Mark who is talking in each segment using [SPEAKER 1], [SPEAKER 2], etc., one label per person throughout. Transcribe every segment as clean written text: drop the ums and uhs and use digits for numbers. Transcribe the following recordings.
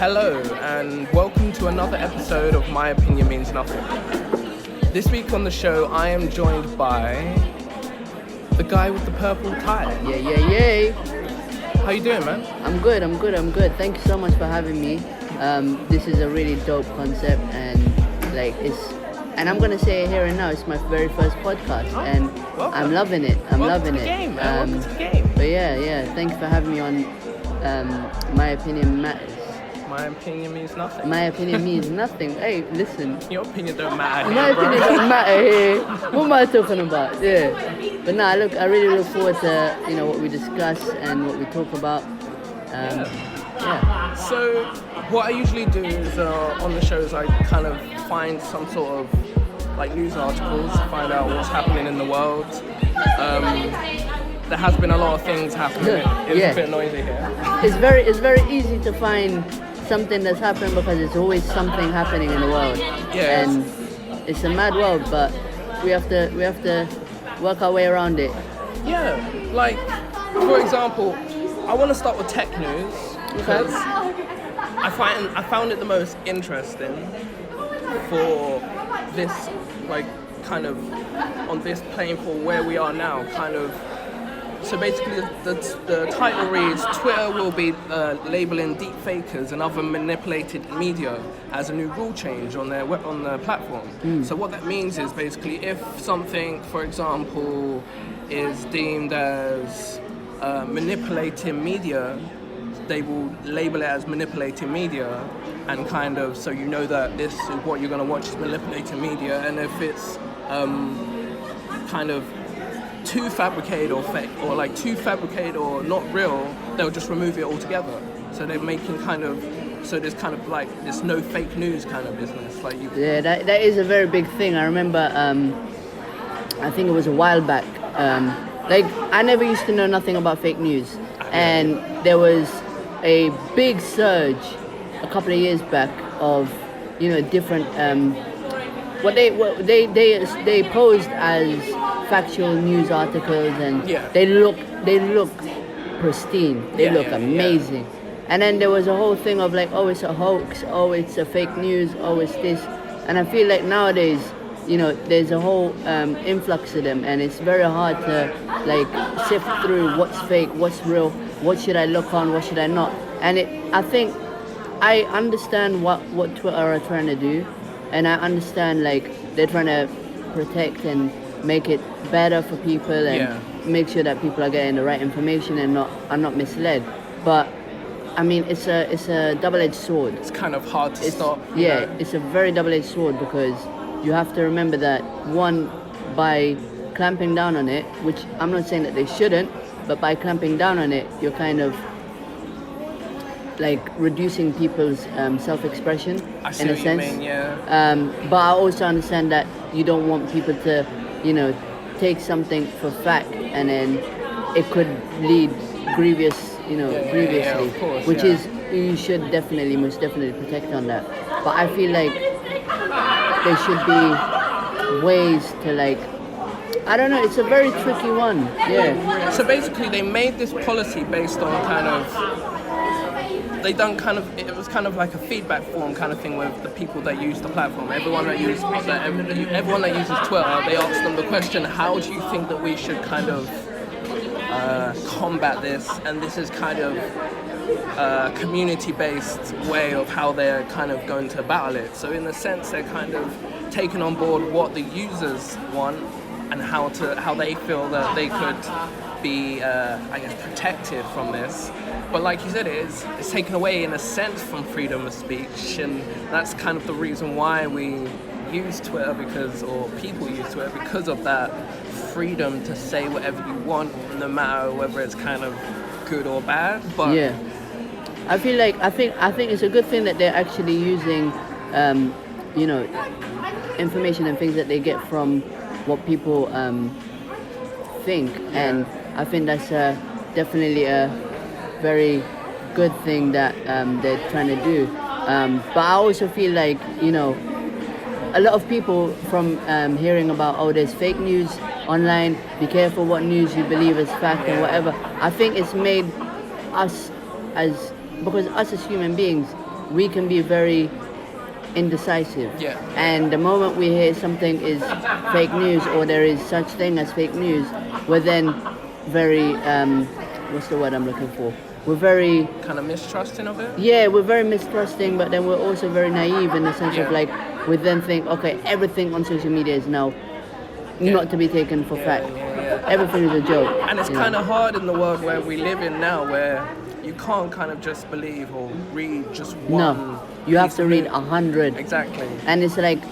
[SPEAKER 1] Hello and welcome to another episode of My Opinion Means Nothing. This week on the show I am joined by the guy with the purple tie.
[SPEAKER 2] Yeah.
[SPEAKER 1] How you doing, man?
[SPEAKER 2] I'm good. Thank you so much for having me. This is a really dope concept and I'm gonna say it here and now, it's my very first podcast and
[SPEAKER 1] welcome.
[SPEAKER 2] I'm loving it.
[SPEAKER 1] Welcome to the game, man. Welcome to the game.
[SPEAKER 2] But yeah, thank you for having me on My Opinion Matters.
[SPEAKER 1] My opinion means nothing.
[SPEAKER 2] My opinion means nothing. Hey, listen.
[SPEAKER 1] Your opinion don't matter
[SPEAKER 2] My
[SPEAKER 1] here, bro.
[SPEAKER 2] opinion don't matter here. What am I talking about? Yeah. But I really look forward to what we discuss and what we talk about. Yeah.
[SPEAKER 1] So what I usually do is on the shows I kind of find some sort of news articles, find out what's happening in the world. There has been a lot of things happening. It's a bit noisy here.
[SPEAKER 2] It's very easy to find something that's happening because there's always something happening in the world.
[SPEAKER 1] Yeah.
[SPEAKER 2] And it's a mad world, but we have to work our way around it.
[SPEAKER 1] Yeah. For example, I want to start with tech news because I found it the most interesting for this kind of on this plane for where we are now, kind of. So basically, the title reads, Twitter will be labeling deepfakers and other manipulated media as a new rule change on their platform. So what that means is basically if something, for example, is deemed as manipulating media, they will label it as manipulating media and kind of so you know that this is what you're going to watch is manipulating media, and if it's kind of too fabricated or fake or too fabricated or not real, they'll just remove it altogether. So they're making there's this no fake news kind of business.
[SPEAKER 2] Yeah, that is a very big thing. I remember I think it was a while back, I never used to know nothing about fake news, and there was a big surge a couple of years back of different what they posed as factual news articles, and they look pristine. They look amazing. And then there was a whole thing of it's a hoax, it's a fake news, it's this. And I feel like nowadays, there's a whole influx of them, and it's very hard to sift through what's fake, what's real, what should I look on, what should I not. And I think I understand what Twitter are trying to do, and I understand they're trying to protect and make it better for people and make sure that people are getting the right information and are not misled. But I mean, it's a double-edged sword.
[SPEAKER 1] It's kind of hard to stop.
[SPEAKER 2] Yeah, it's a very double-edged sword because you have to remember that one, by clamping down on it, which I'm not saying that they shouldn't, but by clamping down on it, you're kind of reducing people's self-expression in a sense.
[SPEAKER 1] You mean,
[SPEAKER 2] but I also understand that you don't want people to, take something for fact and then it could lead grievously,
[SPEAKER 1] of course,
[SPEAKER 2] which is you should most definitely protect on that. But I feel like there should be ways to I don't know, it's a very tricky one. Yeah.
[SPEAKER 1] So basically they made this policy based on it was kind of like a feedback form kind of thing with the people that use the platform. Everyone that uses Twitter, they asked them the question, how do you think that we should kind of combat this? And this is kind of a community-based way of how they're kind of going to battle it. So in a sense, they're kind of taking on board what the users want and how they feel that they could be, protected from this. But like you said, it's taken away in a sense from freedom of speech, and that's kind of the reason why we use Twitter or people use Twitter because of that freedom to say whatever you want, no matter whether it's kind of good or bad. But
[SPEAKER 2] yeah, I feel I think it's a good thing that they're actually using, information and things that they get from what people think, and I think that's definitely a very good thing that they're trying to do. But I also feel a lot of people from hearing about there's fake news online, be careful what news you believe is fact and whatever. I think it's made us as human beings, we can be very indecisive.
[SPEAKER 1] Yeah.
[SPEAKER 2] And the moment we hear something is fake news or there is such thing as fake news, we're then very what's the word I'm looking for? We're very
[SPEAKER 1] Kind of mistrusting of it.
[SPEAKER 2] yeah, we're very mistrusting, but then we're also very naive in the sense of like we then think, okay, everything on social media is now not to be taken for fact. Everything is a joke.
[SPEAKER 1] And it's kind of hard in the world where we live in now, where you can't kind of just believe or read just one.
[SPEAKER 2] No, you have to read 100.
[SPEAKER 1] Exactly.
[SPEAKER 2] And it's like,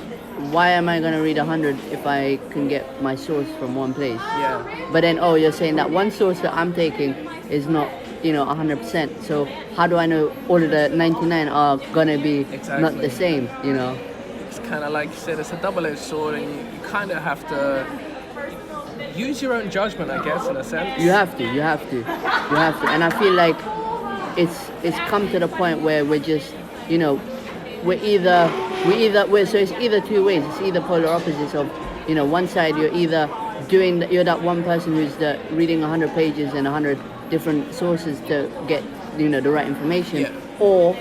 [SPEAKER 2] why am I gonna read 100 if I can get my source from one place?
[SPEAKER 1] Yeah.
[SPEAKER 2] But then, oh, you're saying that one source that I'm taking is not, 100%. So how do I know all of the 99 are gonna be not the same?
[SPEAKER 1] It's kind of like you said, it's a double-edged sword, and you kind of have to use your own judgment, I guess, in a sense.
[SPEAKER 2] You have to, and I feel like it's come to the point where we're just, so it's either two ways. It's either polar opposites of, one side you're either you're that one person who's reading 100 pages and 100 different sources to get, the right information, or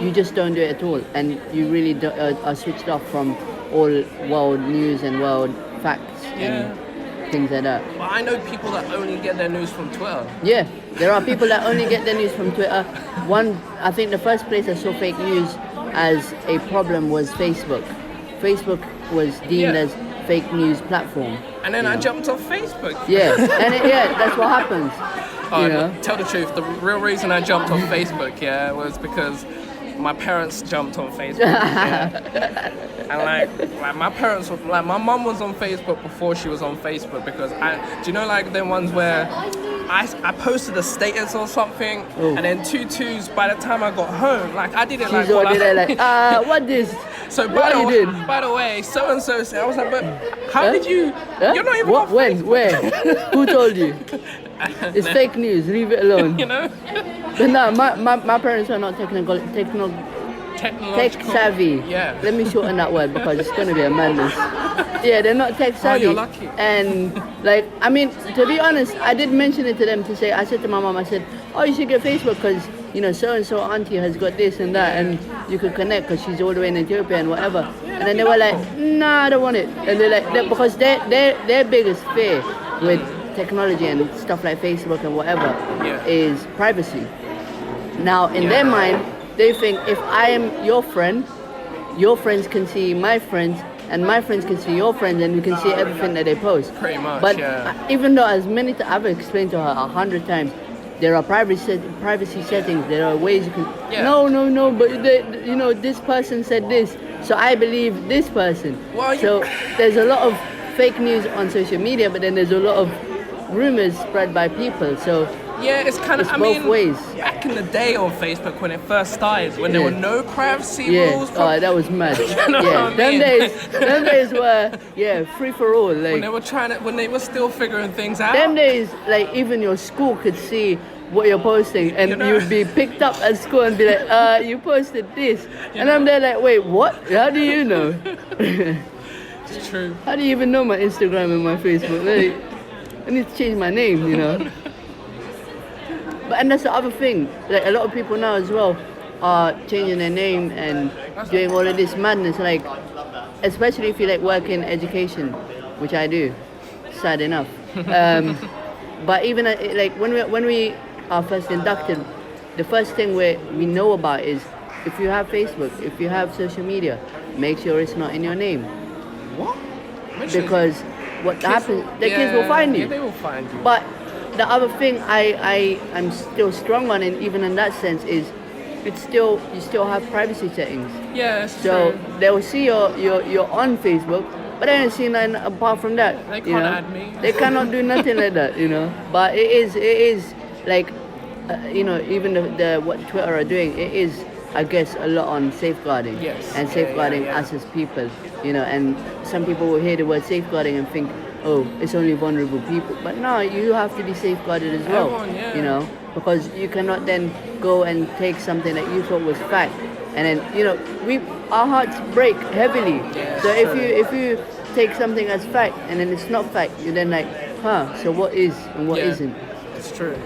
[SPEAKER 2] you just don't do it at all, and you really are switched off from all world news and world facts and things like that.
[SPEAKER 1] Well, I know people that only get their news from Twitter.
[SPEAKER 2] Yeah, there are people that only get their news from Twitter. I think the first place I saw fake news as a problem was Facebook. Facebook was deemed as fake news platform.
[SPEAKER 1] And then I jumped off Facebook.
[SPEAKER 2] Yeah, and that's what happens.
[SPEAKER 1] Tell the truth, the real reason I jumped off Facebook, was because my parents jumped on Facebook. And my parents were my mum was on Facebook before she was on Facebook, because them ones where I posted a status or something, and then two twos by the time I got home, I did it
[SPEAKER 2] She's already there what this?
[SPEAKER 1] So by the way, so and so said, I was like, but how did you?
[SPEAKER 2] Huh?
[SPEAKER 1] You're not even
[SPEAKER 2] what?
[SPEAKER 1] on
[SPEAKER 2] When?
[SPEAKER 1] Facebook.
[SPEAKER 2] Where? Who told you? It's fake news. Leave it alone. But no, my parents are not
[SPEAKER 1] technological.
[SPEAKER 2] tech savvy.
[SPEAKER 1] Yeah.
[SPEAKER 2] Let me shorten that word because it's gonna be a madness. Yeah, they're not tech savvy.
[SPEAKER 1] You're lucky.
[SPEAKER 2] And to be honest, I did mention it to them I said to my mom, I said, oh, you should get Facebook because so and so auntie has got this and that, and you could connect because she's all the way in Ethiopia and whatever. And then they were like, nah, I don't want it. And they're like, because their biggest fear with technology and stuff like Facebook and whatever is privacy. Now, in their mind, they think if I am your friend, your friends can see my friends, and my friends can see your friends, and we can see everything that they post.
[SPEAKER 1] Pretty much,
[SPEAKER 2] but even though I've explained to her 100 times, there are privacy settings, there are ways you can... No, but this person said this, so I believe this person. So there's a lot of fake news on social media, but then there's a lot of rumors spread by people, so
[SPEAKER 1] it's kind of
[SPEAKER 2] both ways.
[SPEAKER 1] Back in the day on Facebook when it first started, when there were no privacy rules.
[SPEAKER 2] That was mad. Them days were free for all.
[SPEAKER 1] When they were still figuring things out.
[SPEAKER 2] Them days, even your school could see what you're posting, and you'd be picked up at school and be like, you posted this, and I'm there like, wait, what? How do you know?
[SPEAKER 1] It's true.
[SPEAKER 2] How do you even know my Instagram and my Facebook? I need to change my name, And that's the other thing. A lot of people now as well are changing their name and doing all of this madness. Especially if you work in education, which I do. Sad enough. But even when we are first inducted, the first thing we know about is if you have Facebook, if you have social media, make sure it's not in your name.
[SPEAKER 1] What?
[SPEAKER 2] Because what happens, the kids will find you.
[SPEAKER 1] Yeah, they will find you.
[SPEAKER 2] But the other thing I'm still strong on, and even in that sense, is you still have privacy settings.
[SPEAKER 1] Yeah, that's
[SPEAKER 2] so
[SPEAKER 1] true.
[SPEAKER 2] They will see you're on Facebook, but they don't see nothing apart from that.
[SPEAKER 1] They can't add me.
[SPEAKER 2] They cannot do nothing like that, But it is even what Twitter are doing, it is, I guess, a lot on safeguarding and safeguarding us as people, and some people will hear the word safeguarding and think, oh, it's only vulnerable people. But no, you have to be safeguarded as well, because you cannot then go and take something that you thought was fact, and then, our hearts break heavily.
[SPEAKER 1] Yeah,
[SPEAKER 2] so if you take something as fact and then it's not fact, you're then like, so what is and what isn't?
[SPEAKER 1] It's true.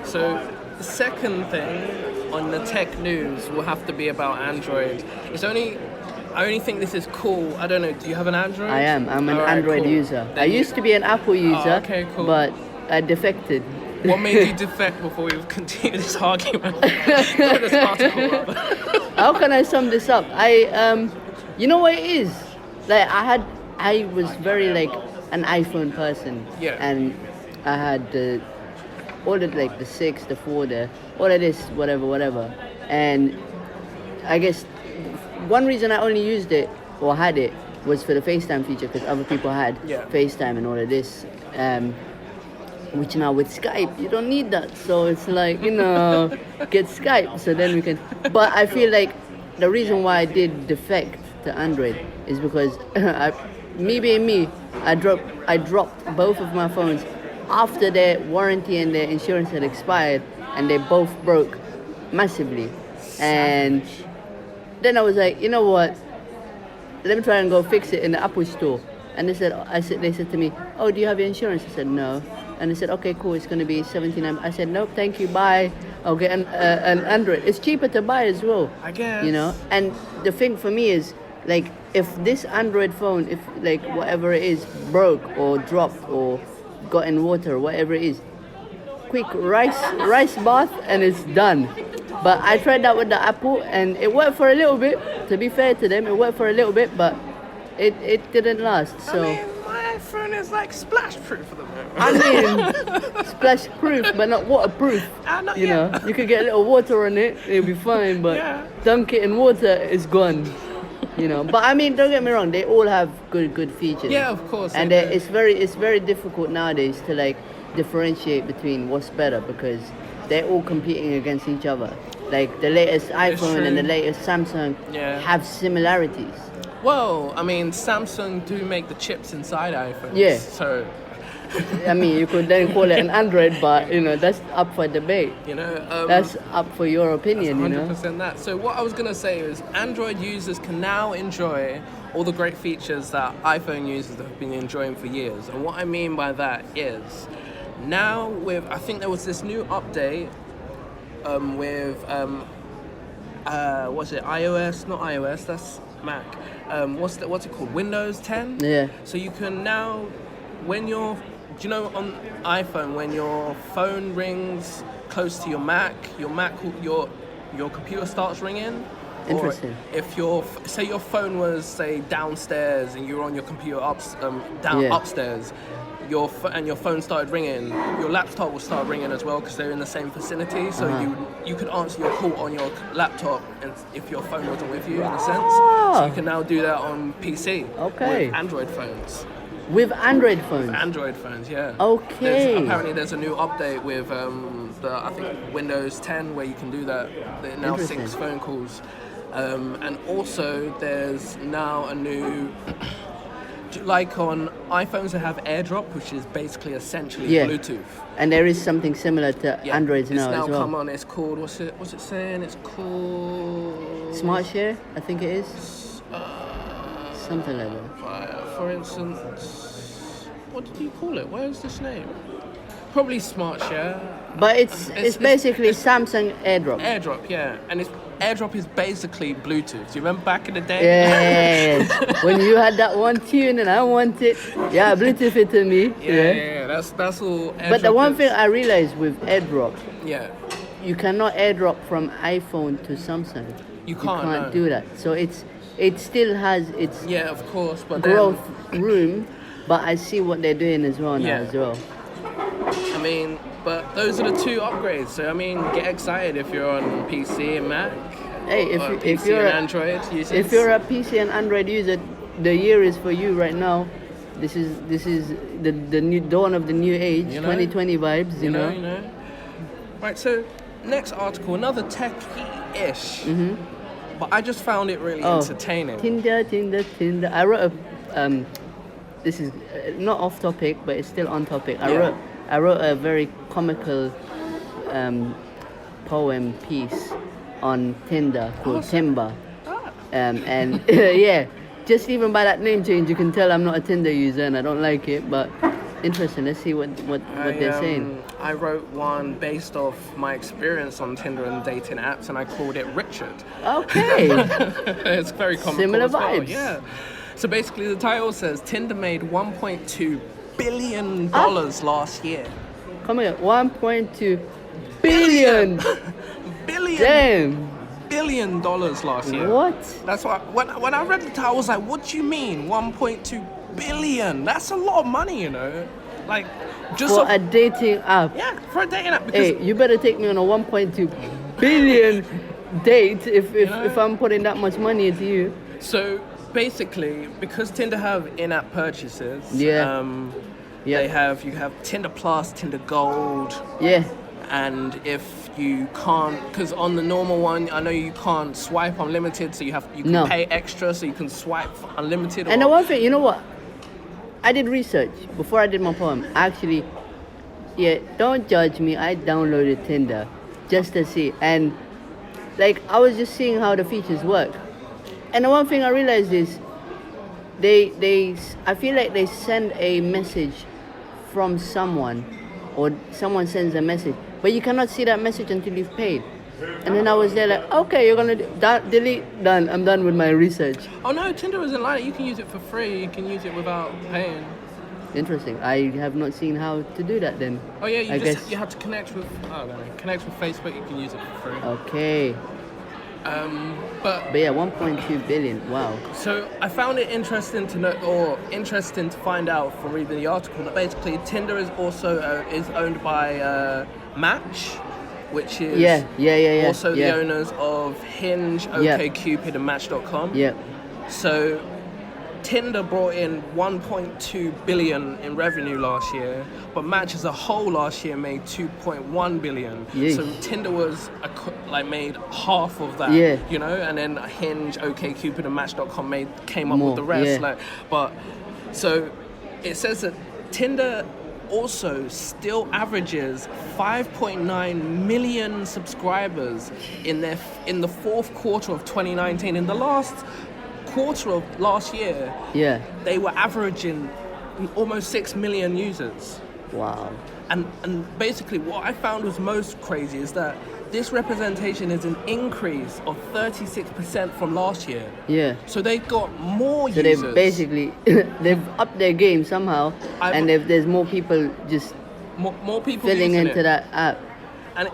[SPEAKER 1] So the second thing on the tech news will have to be about Android. I only think this is cool. I don't know. Do you have an Android?
[SPEAKER 2] I am. I'm an
[SPEAKER 1] All right,
[SPEAKER 2] Android
[SPEAKER 1] cool.
[SPEAKER 2] user.
[SPEAKER 1] Then
[SPEAKER 2] I used to be an Apple user,
[SPEAKER 1] okay, cool.
[SPEAKER 2] but I defected.
[SPEAKER 1] What made you defect before we continue this argument? This article, rather.
[SPEAKER 2] How can I sum this up? You know what it is? Like I was very like an iPhone person.
[SPEAKER 1] Yeah.
[SPEAKER 2] And I had ordered like the 6, the 4, all of this, whatever. And I guess one reason I only used it or had it was for the FaceTime feature because other people had FaceTime and all of this. Which now with Skype, you don't need that. So it's like, get Skype. So then we can. But I feel like the reason why I did defect to Android is because me being me, I dropped both of my phones after their warranty and their insurance had expired, and they both broke massively. And then I was like, you know what? Let me try and go fix it in the Apple store. And they said to me, oh, do you have your insurance? I said, no. And they said, okay, cool, it's going to be $79. I said, nope, thank you, bye. I'll get an Android. It's cheaper to buy as well.
[SPEAKER 1] I guess.
[SPEAKER 2] And the thing for me is, like, if this Android phone, if, like, whatever it is, broke or dropped or got in water or whatever it is, quick rice bath and it's done. But I tried that with the Apple and it worked for a little bit. To be fair to them, it worked for a little bit, but it didn't last. So
[SPEAKER 1] I mean, my phone is like splash proof at the moment.
[SPEAKER 2] I mean, splash proof, but not waterproof.
[SPEAKER 1] Not yet.
[SPEAKER 2] You could get a little water on it, it'll be fine. But dunk it in water, it's gone. But I mean, don't get me wrong, they all have good features.
[SPEAKER 1] Yeah, of course.
[SPEAKER 2] And it's very difficult nowadays to like differentiate between what's better because they're all competing against each other. Like the latest iPhone and the latest Samsung have similarities.
[SPEAKER 1] Well, I mean, Samsung do make the chips inside iPhones.
[SPEAKER 2] Yeah.
[SPEAKER 1] So.
[SPEAKER 2] I mean, you could then call it an Android, but that's up for debate. That's up for your opinion.
[SPEAKER 1] That's 100% that. So what I was gonna say is, Android users can now enjoy all the great features that iPhone users have been enjoying for years. And what I mean by that is, now I think there was this new update with what's it? iOS? Not iOS. That's Mac. What's it called? Windows 10.
[SPEAKER 2] Yeah.
[SPEAKER 1] So you can now, on iPhone, when your phone rings close to your computer starts ringing.
[SPEAKER 2] Interesting.
[SPEAKER 1] Or if your phone was, say, downstairs and you were on your computer upstairs, your phone started ringing, your laptop will start ringing as well because they're in the same vicinity. So you could answer your call on your laptop, and if your phone wasn't with you, in a sense. So you can now do that on PC.
[SPEAKER 2] Okay.
[SPEAKER 1] With Android phones.
[SPEAKER 2] With Android phones?
[SPEAKER 1] Android phones, yeah.
[SPEAKER 2] Okay.
[SPEAKER 1] Apparently there's a new update with I think Windows 10 where you can do that. It now syncs phone calls. And also there's now a new, like on iPhones they have AirDrop, which is basically essentially Bluetooth.
[SPEAKER 2] And there is something similar to Androids now as well.
[SPEAKER 1] It's now come on, it's called, what's it saying? It's called...
[SPEAKER 2] Smart Share, I think it is. Something like that.
[SPEAKER 1] For instance, what did you call it? Where's this name? Probably Smart Share.
[SPEAKER 2] But it's basically Samsung AirDrop.
[SPEAKER 1] AirDrop, yeah. And AirDrop is basically Bluetooth. Do you remember back in the day?
[SPEAKER 2] Yes. When you had that one tune and I want it. Yeah, Bluetooth it to me.
[SPEAKER 1] Yeah. That's all AirDrop.
[SPEAKER 2] But the one thing I realized with AirDrop,
[SPEAKER 1] you
[SPEAKER 2] cannot AirDrop from iPhone to Samsung.
[SPEAKER 1] You can't
[SPEAKER 2] do that. So it still has its
[SPEAKER 1] of course, but
[SPEAKER 2] growth room, but I see what they're doing as well now as well.
[SPEAKER 1] I mean, but those are the two upgrades. So I mean, get excited if you're on PC and Mac.
[SPEAKER 2] Hey, if you're
[SPEAKER 1] an Android user.
[SPEAKER 2] If you're a PC and Android user, the year is for you right now. This is the new dawn of the new age, 2020 vibes, you know.
[SPEAKER 1] Right, so next article, another techie-ish. But I just found it really entertaining.
[SPEAKER 2] Tinder. I wrote a this is not off topic, but it's still on topic. I wrote a very comical poem piece on Tinder called Timber. And just even by that name change, you can tell I'm not a Tinder user and I don't like it. But Interesting. Let's see what they're saying.
[SPEAKER 1] I wrote one based off my experience on Tinder and dating apps, and I called it Richard.
[SPEAKER 2] Okay.
[SPEAKER 1] It's very comical.
[SPEAKER 2] Similar
[SPEAKER 1] as well.
[SPEAKER 2] vibes.
[SPEAKER 1] Yeah. So basically, the title says Tinder made $1.2 billion last year.
[SPEAKER 2] Come here. 1.2 billion.
[SPEAKER 1] Billion.
[SPEAKER 2] Damn.
[SPEAKER 1] $1 billion last year.
[SPEAKER 2] What?
[SPEAKER 1] That's why when I read the title, I was like, what do you mean 1.2 billion? That's a lot of money, you know. Like just
[SPEAKER 2] For a dating app.
[SPEAKER 1] yeah, for a dating app. Because
[SPEAKER 2] Hey, you better take me on a 1.2 billion date if I'm putting that much money into you.
[SPEAKER 1] so basically, because Tinder have in-app purchases,
[SPEAKER 2] Yeah.
[SPEAKER 1] you have Tinder Plus, Tinder Gold,
[SPEAKER 2] Yeah.
[SPEAKER 1] and if you can't, because on the normal one, I know you can't swipe unlimited, so you can
[SPEAKER 2] No.
[SPEAKER 1] pay extra, so you can swipe unlimited.
[SPEAKER 2] And the
[SPEAKER 1] or,
[SPEAKER 2] one thing, you know what? I did research before I did my poem. Actually, yeah, don't judge me. I downloaded Tinder just to see. And like, I was just seeing how the features work. And the one thing I realized is I feel like they send a message from someone, or someone sends a message, but you cannot see that message until you've paid. And then I was there like, okay, you're gonna delete, done. I'm done with my research.
[SPEAKER 1] oh no, Tinder isn't like that. You can use it for free. You can use it without paying.
[SPEAKER 2] Interesting. I have not seen how to do that then.
[SPEAKER 1] Oh yeah,
[SPEAKER 2] I guess.
[SPEAKER 1] you have to connect with Facebook. You can use it for free.
[SPEAKER 2] Okay.
[SPEAKER 1] But
[SPEAKER 2] But yeah, 1.2 billion. Wow.
[SPEAKER 1] so I found it interesting to know, or interesting to find out from reading the article, that basically Tinder is also is owned by Match, which is
[SPEAKER 2] Yeah.
[SPEAKER 1] also
[SPEAKER 2] yeah.
[SPEAKER 1] the owners of Hinge,
[SPEAKER 2] Yeah.
[SPEAKER 1] OkCupid, and Match.com.
[SPEAKER 2] Yeah.
[SPEAKER 1] So Tinder brought in 1.2 billion in revenue last year, but Match as a whole last year made 2.1 billion.
[SPEAKER 2] Yeesh.
[SPEAKER 1] So Tinder was made half of that,
[SPEAKER 2] Yeah.
[SPEAKER 1] you know, and then Hinge, OkCupid, and Match.com came up
[SPEAKER 2] More,
[SPEAKER 1] with the rest.
[SPEAKER 2] yeah.
[SPEAKER 1] But so it says that Tinder also still averages 5.9 million subscribers in the fourth quarter of 2019. In the last quarter of last year,
[SPEAKER 2] Yeah.
[SPEAKER 1] they were averaging almost 6 million users.
[SPEAKER 2] Wow.
[SPEAKER 1] And basically what I found was most crazy is that this representation is an increase of 36% from last year.
[SPEAKER 2] Yeah.
[SPEAKER 1] So they got more
[SPEAKER 2] So
[SPEAKER 1] users.
[SPEAKER 2] they've basically they've upped their game somehow, and there's more people just
[SPEAKER 1] more people
[SPEAKER 2] filling
[SPEAKER 1] using
[SPEAKER 2] into
[SPEAKER 1] it.
[SPEAKER 2] that app.
[SPEAKER 1] And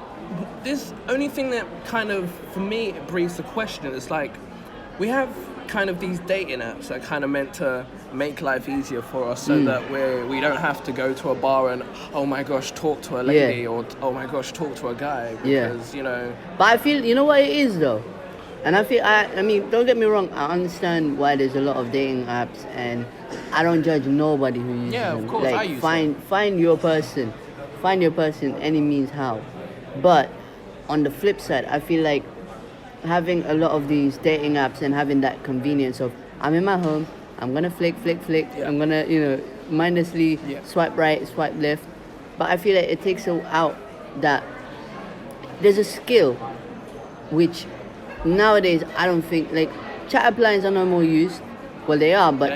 [SPEAKER 1] this only thing that kind of, for me, it breeds the question is like, we have kind of these dating apps that are kind of meant to make life easier for us, so that we don't have to go to a bar and, oh my gosh, talk to a lady,
[SPEAKER 2] Yeah.
[SPEAKER 1] or oh my gosh, talk to a guy,
[SPEAKER 2] Yeah.
[SPEAKER 1] because, you know,
[SPEAKER 2] But I feel, you know what it is though? And I mean, don't get me wrong, I understand why there's a lot of dating apps, and I don't judge nobody who uses
[SPEAKER 1] Yeah, of
[SPEAKER 2] them.
[SPEAKER 1] course,
[SPEAKER 2] like,
[SPEAKER 1] I use
[SPEAKER 2] find your person. Find your person any means how. But on the flip side, I feel like having a lot of these dating apps and having that convenience of, I'm in my home, I'm gonna flick,
[SPEAKER 1] Yeah.
[SPEAKER 2] I'm gonna, mindlessly
[SPEAKER 1] Yeah.
[SPEAKER 2] swipe right, swipe left. But I feel like it takes out that there's a skill which nowadays I don't think, like, chat app lines are no more used. Well, they are, but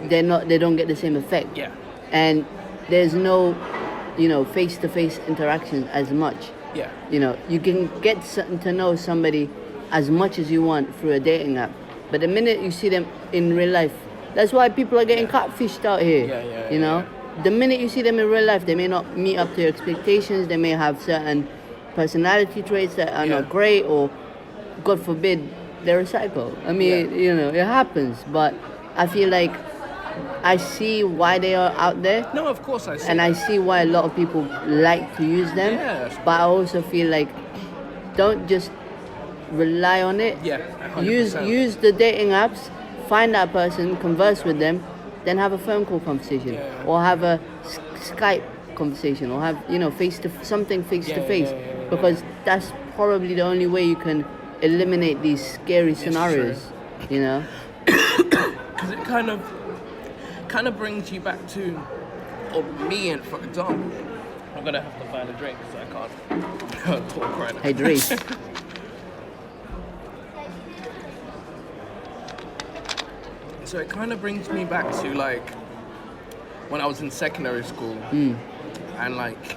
[SPEAKER 2] they're not. They don't get the same effect.
[SPEAKER 1] yeah,
[SPEAKER 2] And there's no, face-to-face interaction as much.
[SPEAKER 1] yeah,
[SPEAKER 2] You can get to know somebody as much as you want through a dating app, but the minute you see them in real life, that's why people are getting catfished out here.
[SPEAKER 1] Yeah.
[SPEAKER 2] The minute you see them in real life, they may not meet up to your expectations. They may have certain personality traits that are not great, or God forbid, they're a psycho. I mean, it happens, but I feel like I see why they are out there.
[SPEAKER 1] No, of course I see.
[SPEAKER 2] And I see why a lot of people like to use them.
[SPEAKER 1] Yes.
[SPEAKER 2] But I also feel like, don't just rely on it.
[SPEAKER 1] Yeah, 100%.
[SPEAKER 2] Use the dating apps, find that person, converse with them, then have a phone call conversation,
[SPEAKER 1] Yeah.
[SPEAKER 2] or have a Skype conversation, or have face to face, because that's probably the only way you can eliminate these scary scenarios.
[SPEAKER 1] Because it kind of brings you back to, or me, and for example, I'm gonna have to find a drink because I can't talk right now.
[SPEAKER 2] Hey, Dre.
[SPEAKER 1] So it kind of brings me back to, like, when I was in secondary school, and like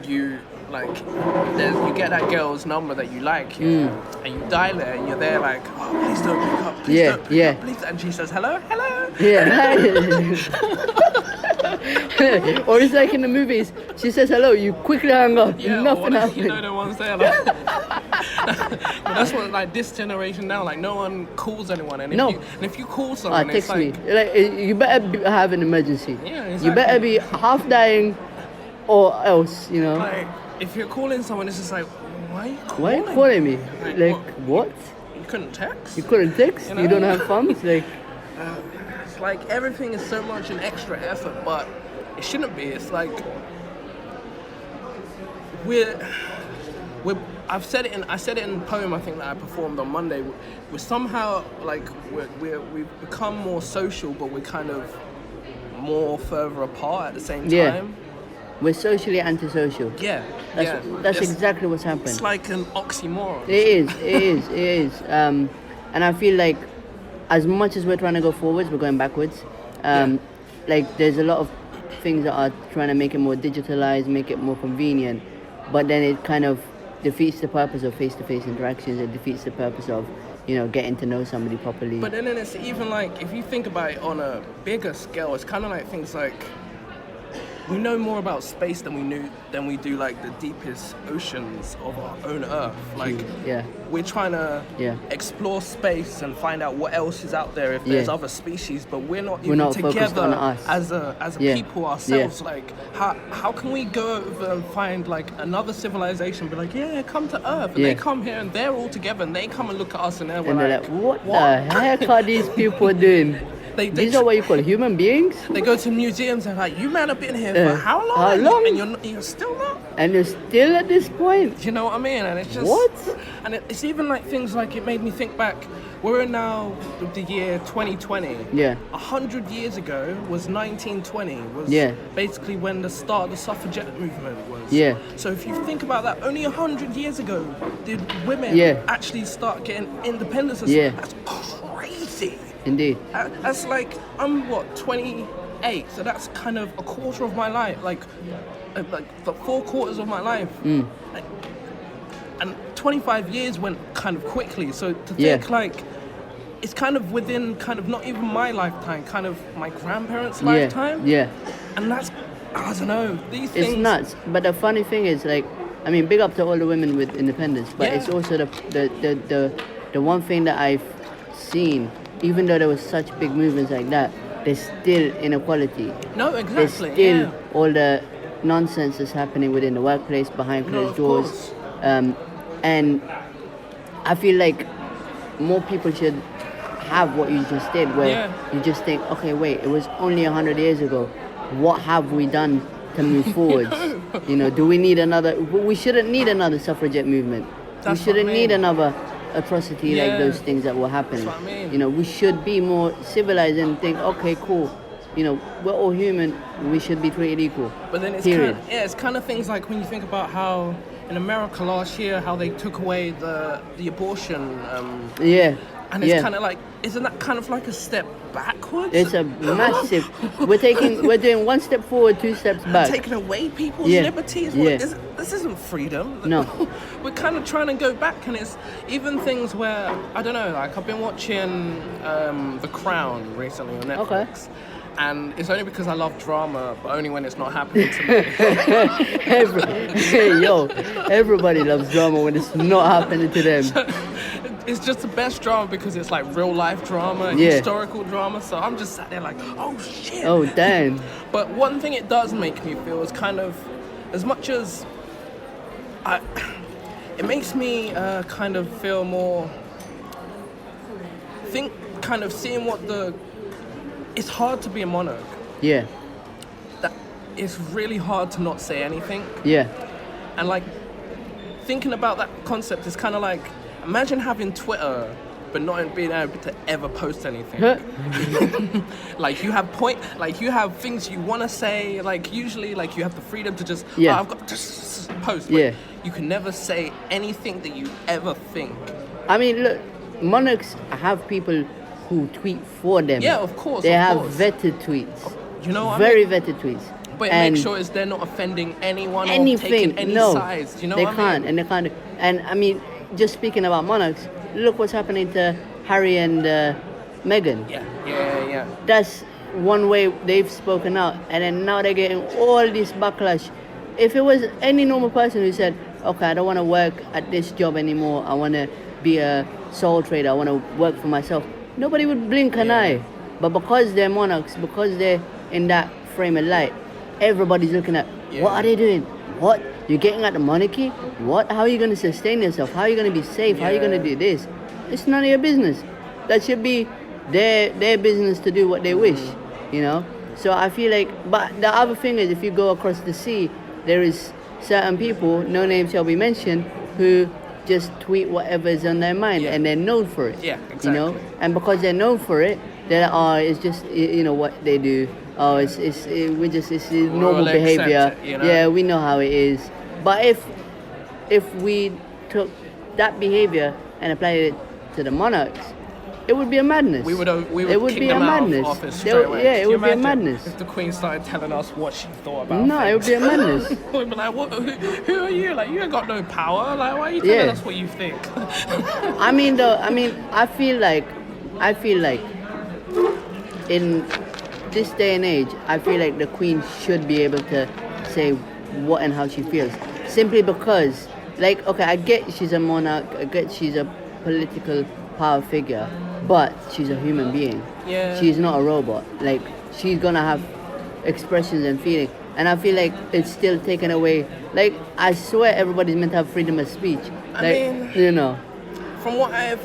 [SPEAKER 1] you you get that girl's number that you like, and you dial it, and you're there like, oh, please don't pick up, please don't pick up, please. And she says, hello.
[SPEAKER 2] Yeah. Or it's like in the movies, she says hello, you quickly hang up, nothing happens.
[SPEAKER 1] You know the ones there, like. But that's what, like, this generation now, like, no one calls anyone, and if you call someone,
[SPEAKER 2] text
[SPEAKER 1] it's
[SPEAKER 2] me. Like, you better have an emergency.
[SPEAKER 1] Yeah, exactly.
[SPEAKER 2] You better be half dying, or else, you know.
[SPEAKER 1] Like, if you're calling someone, it's just like, why are you calling?
[SPEAKER 2] Why are you calling me? Like what?
[SPEAKER 1] You couldn't text?
[SPEAKER 2] You couldn't text? You don't have funds? Like,
[SPEAKER 1] it's like everything is so much an extra effort, but it shouldn't be. It's like I said it in a poem I think that I performed on Monday. We're somehow like we've become more social, but we're kind of more further apart at the same time.
[SPEAKER 2] Yeah. We're socially antisocial. That's exactly what's happened.
[SPEAKER 1] It's like an oxymoron.
[SPEAKER 2] It is. And I feel like as much as we're trying to go forwards, we're going backwards. Like there's a lot of things that are trying to make it more digitalized, make it more convenient, but then it kind of defeats the purpose of face-to-face interactions. It defeats the purpose of, you know, getting to know somebody properly.
[SPEAKER 1] But then it's even like, if you think about it on a bigger scale, it's kind of like things like, we know more about space than we do like the deepest oceans of our own Earth. Like, we're trying to explore space and find out what else is out there if there's other species, but we're not together as a people ourselves. Like, how can we go over and find like another civilization, be like, come to Earth, and they come here and they're all together and they come and look at us and they're like,
[SPEAKER 2] what the heck are these people doing? These are what you call human beings?
[SPEAKER 1] They go to museums and like, you man have been here for how long?
[SPEAKER 2] How long?
[SPEAKER 1] And you're still not?
[SPEAKER 2] And you're still at this point?
[SPEAKER 1] You know what I mean? And it's just...
[SPEAKER 2] What?
[SPEAKER 1] And it's even like things like, it made me think back, we're in now the year 2020. 100 years ago was 1920, was basically when the start of the suffragette movement was. So if you think about that, only 100 years ago did women actually start getting independence. That's crazy.
[SPEAKER 2] Indeed.
[SPEAKER 1] That's like, I'm 28, so that's kind of a quarter of my life, like the 4 quarters of my life. And 25 years went kind of quickly, so to think like, it's kind of within kind of not even my lifetime, kind of my grandparents' lifetime. And that's, I don't know, these things.
[SPEAKER 2] It's nuts, but the funny thing is, like, I mean, big up to all the women with independence, but it's also the one thing that I've seen, even though there was such big movements like that, there's still inequality.
[SPEAKER 1] No, exactly.
[SPEAKER 2] There's still all the nonsense that's happening within the workplace, behind closed doors. And I feel like more people should have what you just did, where you just think, okay, wait, it was only 100 years ago. What have we done to move forwards? You know, do we need another? We shouldn't need another suffragette movement. We shouldn't need another atrocity like those things that were happening.
[SPEAKER 1] That's what I mean.
[SPEAKER 2] You know, we should be more civilized and think, okay, cool. You know, we're all human. We should be treated equal.
[SPEAKER 1] But then it's kind of things like when you think about how in America last year, how they took away the abortion. And it's kind of like, isn't that kind of like a step backwards?
[SPEAKER 2] It's a massive. We're doing 1 step forward, 2 steps back.
[SPEAKER 1] Taking away people's liberties. This isn't freedom.
[SPEAKER 2] No.
[SPEAKER 1] We're kind of trying to go back, and it's even things where, I don't know, like I've been watching The Crown recently on Netflix.
[SPEAKER 2] Okay.
[SPEAKER 1] And it's only because I love drama, but only when it's not happening to me.
[SPEAKER 2] Everybody loves drama when it's not happening to them.
[SPEAKER 1] It's just the best drama because it's like real life drama, historical drama. So I'm just sat there like, oh shit.
[SPEAKER 2] Oh damn.
[SPEAKER 1] But one thing it does make me feel is kind of, as much as it makes me kind of feel more, kind of seeing it's hard to be a monarch. That it's really hard to not say anything. And like thinking about that concept is kind of like, imagine having Twitter but not being able to ever post anything. Like you have things you want to say, like usually like you have the freedom to just I've got to just post. But you can never say anything that you ever think.
[SPEAKER 2] I mean, look, monarchs have people who tweet for them.
[SPEAKER 1] Yeah, of course.
[SPEAKER 2] They have vetted tweets.
[SPEAKER 1] You know what
[SPEAKER 2] Very
[SPEAKER 1] I mean?
[SPEAKER 2] vetted tweets.
[SPEAKER 1] But
[SPEAKER 2] And
[SPEAKER 1] make sure is they're not offending anyone or
[SPEAKER 2] anything,
[SPEAKER 1] taking any
[SPEAKER 2] no,
[SPEAKER 1] sides. Do you know
[SPEAKER 2] they
[SPEAKER 1] what
[SPEAKER 2] can't,
[SPEAKER 1] I mean?
[SPEAKER 2] and they can't. And I mean, just speaking about monarchs, look what's happening to Harry and Meghan.
[SPEAKER 1] Yeah.
[SPEAKER 2] That's one way they've spoken out, and then now they're getting all this backlash. If it was any normal person who said, okay, I don't want to work at this job anymore, I want to be a sole trader, I want to work for myself, nobody would blink an eye. But because they're monarchs, because they're in that frame of light, everybody's looking at, what are they doing? What? You're getting at the monarchy? What? How are you going to sustain yourself? How are you going to be safe? How are you going to do this? It's none of your business. That should be their business to do what they wish, you know? So I feel like, but the other thing is, if you go across the sea, there is certain people, no name shall be mentioned, who just tweet whatever is on their mind, and they're known for it.
[SPEAKER 1] Yeah, exactly.
[SPEAKER 2] You know? And because they're known for it, they're like, oh, it's just, you know, what they do. Oh, it's normal behavior.
[SPEAKER 1] It, you know?
[SPEAKER 2] Yeah, we know how it is. But if we took that behavior and applied it to the monarchs, it would be a madness.
[SPEAKER 1] We would
[SPEAKER 2] it would
[SPEAKER 1] kick
[SPEAKER 2] be
[SPEAKER 1] them
[SPEAKER 2] a
[SPEAKER 1] out
[SPEAKER 2] madness.
[SPEAKER 1] of office straight away.
[SPEAKER 2] Yeah, it
[SPEAKER 1] Can you
[SPEAKER 2] would be a
[SPEAKER 1] imagine
[SPEAKER 2] madness.
[SPEAKER 1] if the Queen started telling us what she thought about
[SPEAKER 2] No, it would be a madness.
[SPEAKER 1] We'd be like, who are you? Like, you ain't got no power. Like, why are you telling us what you think?
[SPEAKER 2] I feel like in this day and age, I feel like the Queen should be able to say what and how she feels. Simply because, like, okay, I get she's a monarch, I get she's a political power figure, but she's a human being.
[SPEAKER 1] Yeah.
[SPEAKER 2] She's not a robot. Like, she's gonna have expressions and feelings. And I feel like it's still taken away. Like, I swear everybody's meant to have freedom of speech.
[SPEAKER 1] I
[SPEAKER 2] Like,
[SPEAKER 1] mean,
[SPEAKER 2] you know.
[SPEAKER 1] From what I've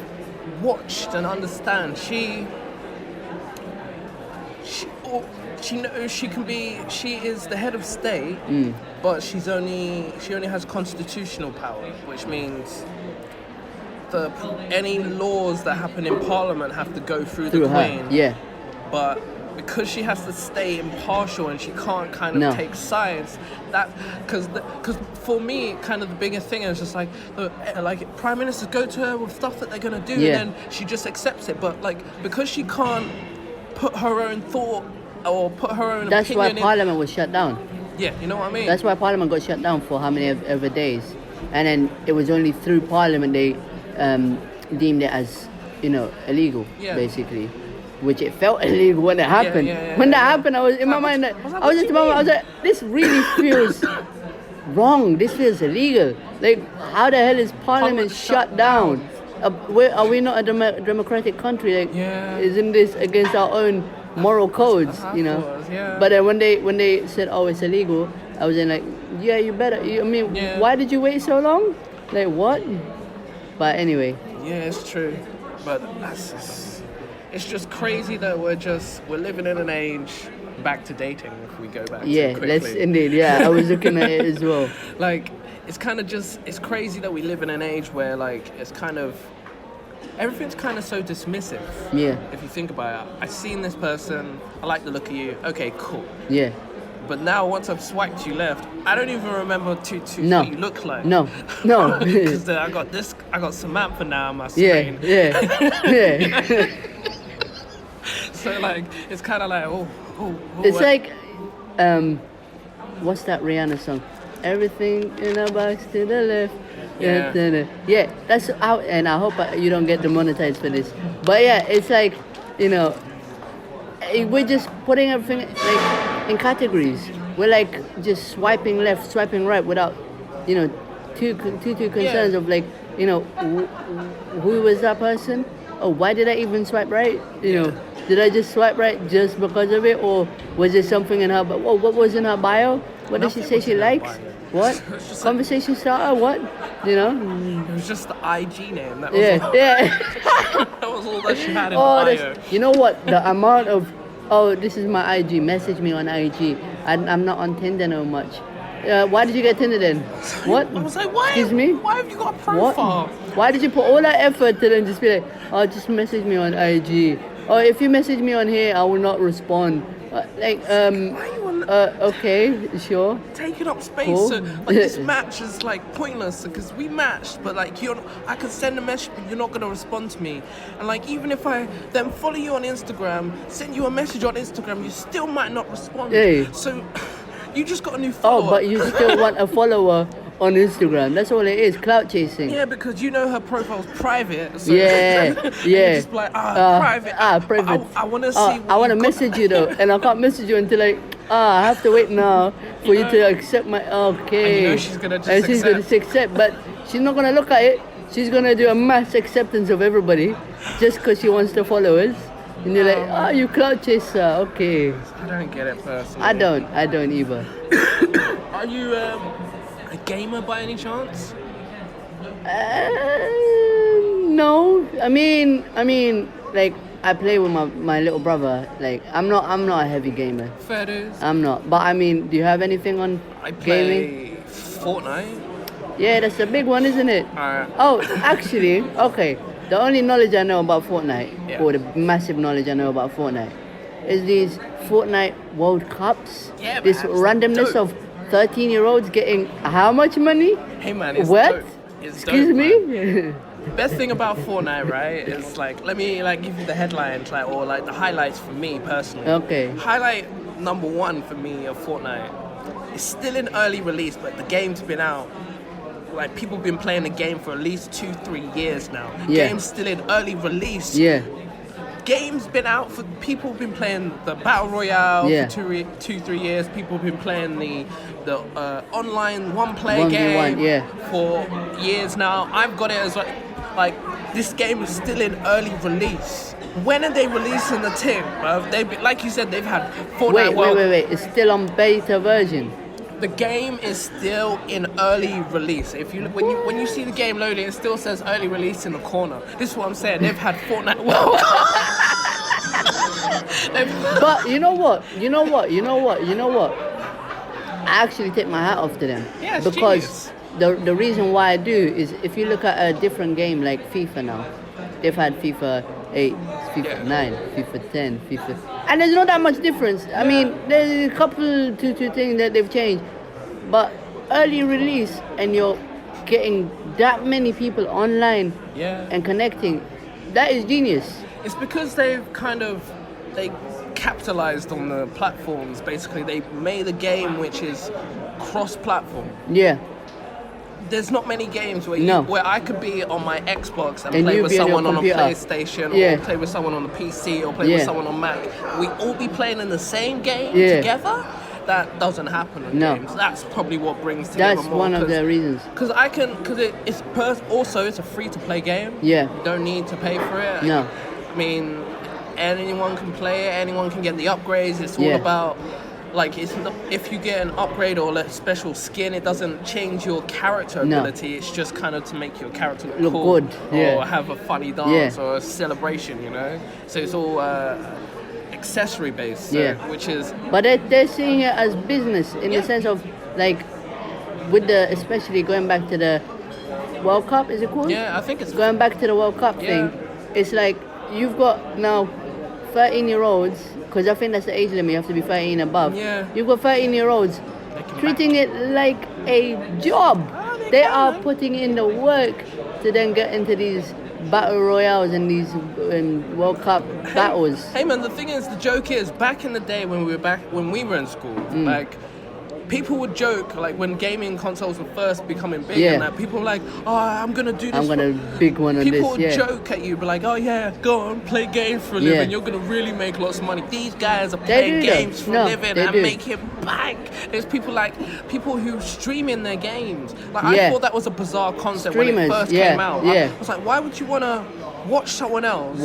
[SPEAKER 1] watched and understand, she knows she can be. She is the head of state, but she only has constitutional power, which means any laws that happen in Parliament have to go through the Queen.
[SPEAKER 2] Her. Yeah.
[SPEAKER 1] But because she has to stay impartial and she can't kind of take sides, that because for me, kind of the biggest thing is just like prime ministers go to her with stuff that they're gonna do, and then she just accepts it. But like, because she can't put her own thought or put her own
[SPEAKER 2] That's
[SPEAKER 1] opinion
[SPEAKER 2] why Parliament was shut down.
[SPEAKER 1] Yeah, you know what I mean?
[SPEAKER 2] That's why Parliament got shut down for how many ever days. And then it was only through Parliament they deemed it as, you know, illegal, basically. Which it felt illegal when it happened. When that happened, I was in my mind, I was like, this really feels wrong. This feels illegal. Like, how the hell is Parliament shut down? Are we not a democratic country? Like, isn't this against our own moral codes? You know. But then when they said, oh, it's illegal, I was in like, yeah, you better. Why did you wait so long? Like, what? But anyway.
[SPEAKER 1] Yeah, it's true. But it's just crazy that we're living in an age back to dating if we go back.
[SPEAKER 2] Yeah,
[SPEAKER 1] quickly.
[SPEAKER 2] let's indeed. Yeah, I was looking at it as well.
[SPEAKER 1] Like, it's kind of it's crazy that we live in an age where like it's kind of everything's kind of so dismissive.
[SPEAKER 2] Yeah.
[SPEAKER 1] If you think about it, I've seen this person, I like the look of you. Okay, cool.
[SPEAKER 2] Yeah.
[SPEAKER 1] But now once I've swiped you left, I don't even remember what you look like.
[SPEAKER 2] No.
[SPEAKER 1] Because I got Samantha now on my screen.
[SPEAKER 2] Yeah.
[SPEAKER 1] So like, it's kind of like,
[SPEAKER 2] it's like, what's that Rihanna song? Everything in a box to the left. Yeah, that's out, and I hope you don't get demonetized for this. But yeah, it's like, you know, we're just putting everything like in categories. We're like just swiping left, swiping right without, you know, two concerns of like, you know, who was that person? Oh, why did I even swipe right? You know, did I just swipe right just because of it, or was there something in her? But what was in her bio? What did she say she likes? What? Conversation starter? What? You know?
[SPEAKER 1] It was just the IG name. That was all. That was all that she had in bio.
[SPEAKER 2] You know what? The amount of, this is my IG. Message me on IG. I'm not on Tinder no much. Why did you get Tinder then? What?
[SPEAKER 1] I was like, why?
[SPEAKER 2] Excuse me?
[SPEAKER 1] Why have you got a profile?
[SPEAKER 2] What? Why did you put all that effort to then just be like, just message me on IG. Or if you message me on here, I will not respond.
[SPEAKER 1] Why are you on?
[SPEAKER 2] Okay, sure.
[SPEAKER 1] taking up space.
[SPEAKER 2] Cool.
[SPEAKER 1] So like this match is like pointless because we matched, but like I could send a message, but you're not gonna respond to me. And like even if I then follow you on Instagram, send you a message on Instagram, you still might not respond.
[SPEAKER 2] Hey.
[SPEAKER 1] So you just got a new follower.
[SPEAKER 2] Oh, but you still want a follower on Instagram. That's all it is, clout chasing.
[SPEAKER 1] Yeah, because you know her profile's private. So
[SPEAKER 2] Yeah,
[SPEAKER 1] you
[SPEAKER 2] yeah.
[SPEAKER 1] just like private.
[SPEAKER 2] Private.
[SPEAKER 1] I want to see.
[SPEAKER 2] I want to message you though, and I can't message you until like, I have to wait now for you to accept my. Okay.
[SPEAKER 1] And you know she's gonna just
[SPEAKER 2] and she's gonna accept, but she's not gonna look at it. She's gonna do a mass acceptance of everybody, just because she wants the followers. And you're like, you clout chaser. Okay.
[SPEAKER 1] I don't get it personally.
[SPEAKER 2] I don't either.
[SPEAKER 1] Are you a gamer by any chance?
[SPEAKER 2] No, I mean, like I play with my little brother. Like I'm not a heavy gamer.
[SPEAKER 1] Fair dues.
[SPEAKER 2] I'm not. But I mean, do you have anything on
[SPEAKER 1] I
[SPEAKER 2] gaming?
[SPEAKER 1] play Fortnite.
[SPEAKER 2] Yeah, that's a big one, isn't it? Oh, actually, okay. The only knowledge I know about Fortnite, or the massive knowledge I know about Fortnite, is these Fortnite World Cups.
[SPEAKER 1] Yeah,
[SPEAKER 2] this
[SPEAKER 1] man,
[SPEAKER 2] randomness
[SPEAKER 1] dope.
[SPEAKER 2] of 13-year-olds getting how much money?
[SPEAKER 1] Hey man, it's
[SPEAKER 2] What?
[SPEAKER 1] dope. It's
[SPEAKER 2] Excuse
[SPEAKER 1] dope,
[SPEAKER 2] me?
[SPEAKER 1] man. Best thing about Fortnite, right, is like, let me like give you the headlines, like, or like the highlights for me personally.
[SPEAKER 2] Okay.
[SPEAKER 1] Highlight number one for me of Fortnite. It's still in early release, but the game's been out. Like people have been playing the game for at least 2-3 years now.
[SPEAKER 2] Yeah.
[SPEAKER 1] Game's still in early release.
[SPEAKER 2] Yeah.
[SPEAKER 1] Game's been out for people have been playing the battle royale
[SPEAKER 2] Yeah.
[SPEAKER 1] for 2-3 years. People have been playing the online one-player
[SPEAKER 2] 1v1,
[SPEAKER 1] game
[SPEAKER 2] yeah.
[SPEAKER 1] for years now. I've got it as like this game is still in early release. When are they releasing the thing, bro? Like you said, they've had Fortnite World.
[SPEAKER 2] Wait. It's still on beta version.
[SPEAKER 1] The game is still in early release. If you when you see the game loading, it still says early release in the corner. This is what I'm saying. They've had Fortnite World.
[SPEAKER 2] But you know what? I actually take my hat off to them.
[SPEAKER 1] Yeah, it's
[SPEAKER 2] because the reason why I do is if you look at a different game like FIFA now, they've had FIFA 8, FIFA 9, FIFA 10, FIFA... And there's not that much difference. I mean, there's a couple, two things that they've changed. But early release and you're getting that many people online and connecting, that is genius.
[SPEAKER 1] It's because they capitalized on the platforms. Basically, they made a game which is cross-platform.
[SPEAKER 2] Yeah.
[SPEAKER 1] There's not many games where where I could be on my Xbox and play with someone on a PlayStation, or play with someone on a PC, or play with someone on Mac. We all be playing in the same game together. That doesn't happen in games. That's probably what brings together
[SPEAKER 2] That's
[SPEAKER 1] more.
[SPEAKER 2] one of the reasons.
[SPEAKER 1] Because it's a free-to-play game.
[SPEAKER 2] Yeah.
[SPEAKER 1] You don't need to pay for it.
[SPEAKER 2] No.
[SPEAKER 1] I mean, anyone can play it. Anyone can get the upgrades. It's all about... Like, it's not, if you get an upgrade or a special skin, it doesn't change your character ability. It's just kind of to make your character look cool,
[SPEAKER 2] good,
[SPEAKER 1] or have a funny dance or a celebration, you know? So it's all accessory based, which is...
[SPEAKER 2] But they're seeing it as business in the sense of, like, with especially going back to the World Cup, is it called?
[SPEAKER 1] Yeah, I think it's...
[SPEAKER 2] Going back to the World Cup thing, it's like, you've got now 13-year-olds, because I think that's the age limit, you have to be 13 above.
[SPEAKER 1] Yeah.
[SPEAKER 2] You've got 13-year-olds treating it like a job. They are putting in the work to then get into these battle royales and these World Cup battles.
[SPEAKER 1] Hey man, the thing is, the joke is, back in the day when we were in school, like, people would joke, like, when gaming consoles were first becoming big, and that people were like, oh, I'm gonna do this.
[SPEAKER 2] I'm gonna big one on this.
[SPEAKER 1] People would joke at you, be like, oh yeah, go on, play games for a living. You're gonna really make lots of money. These guys are playing games for a living and making bank. There's people who streaming their games. Like, I thought that was a bizarre concept when it first came out. I was like, why would you wanna watch someone else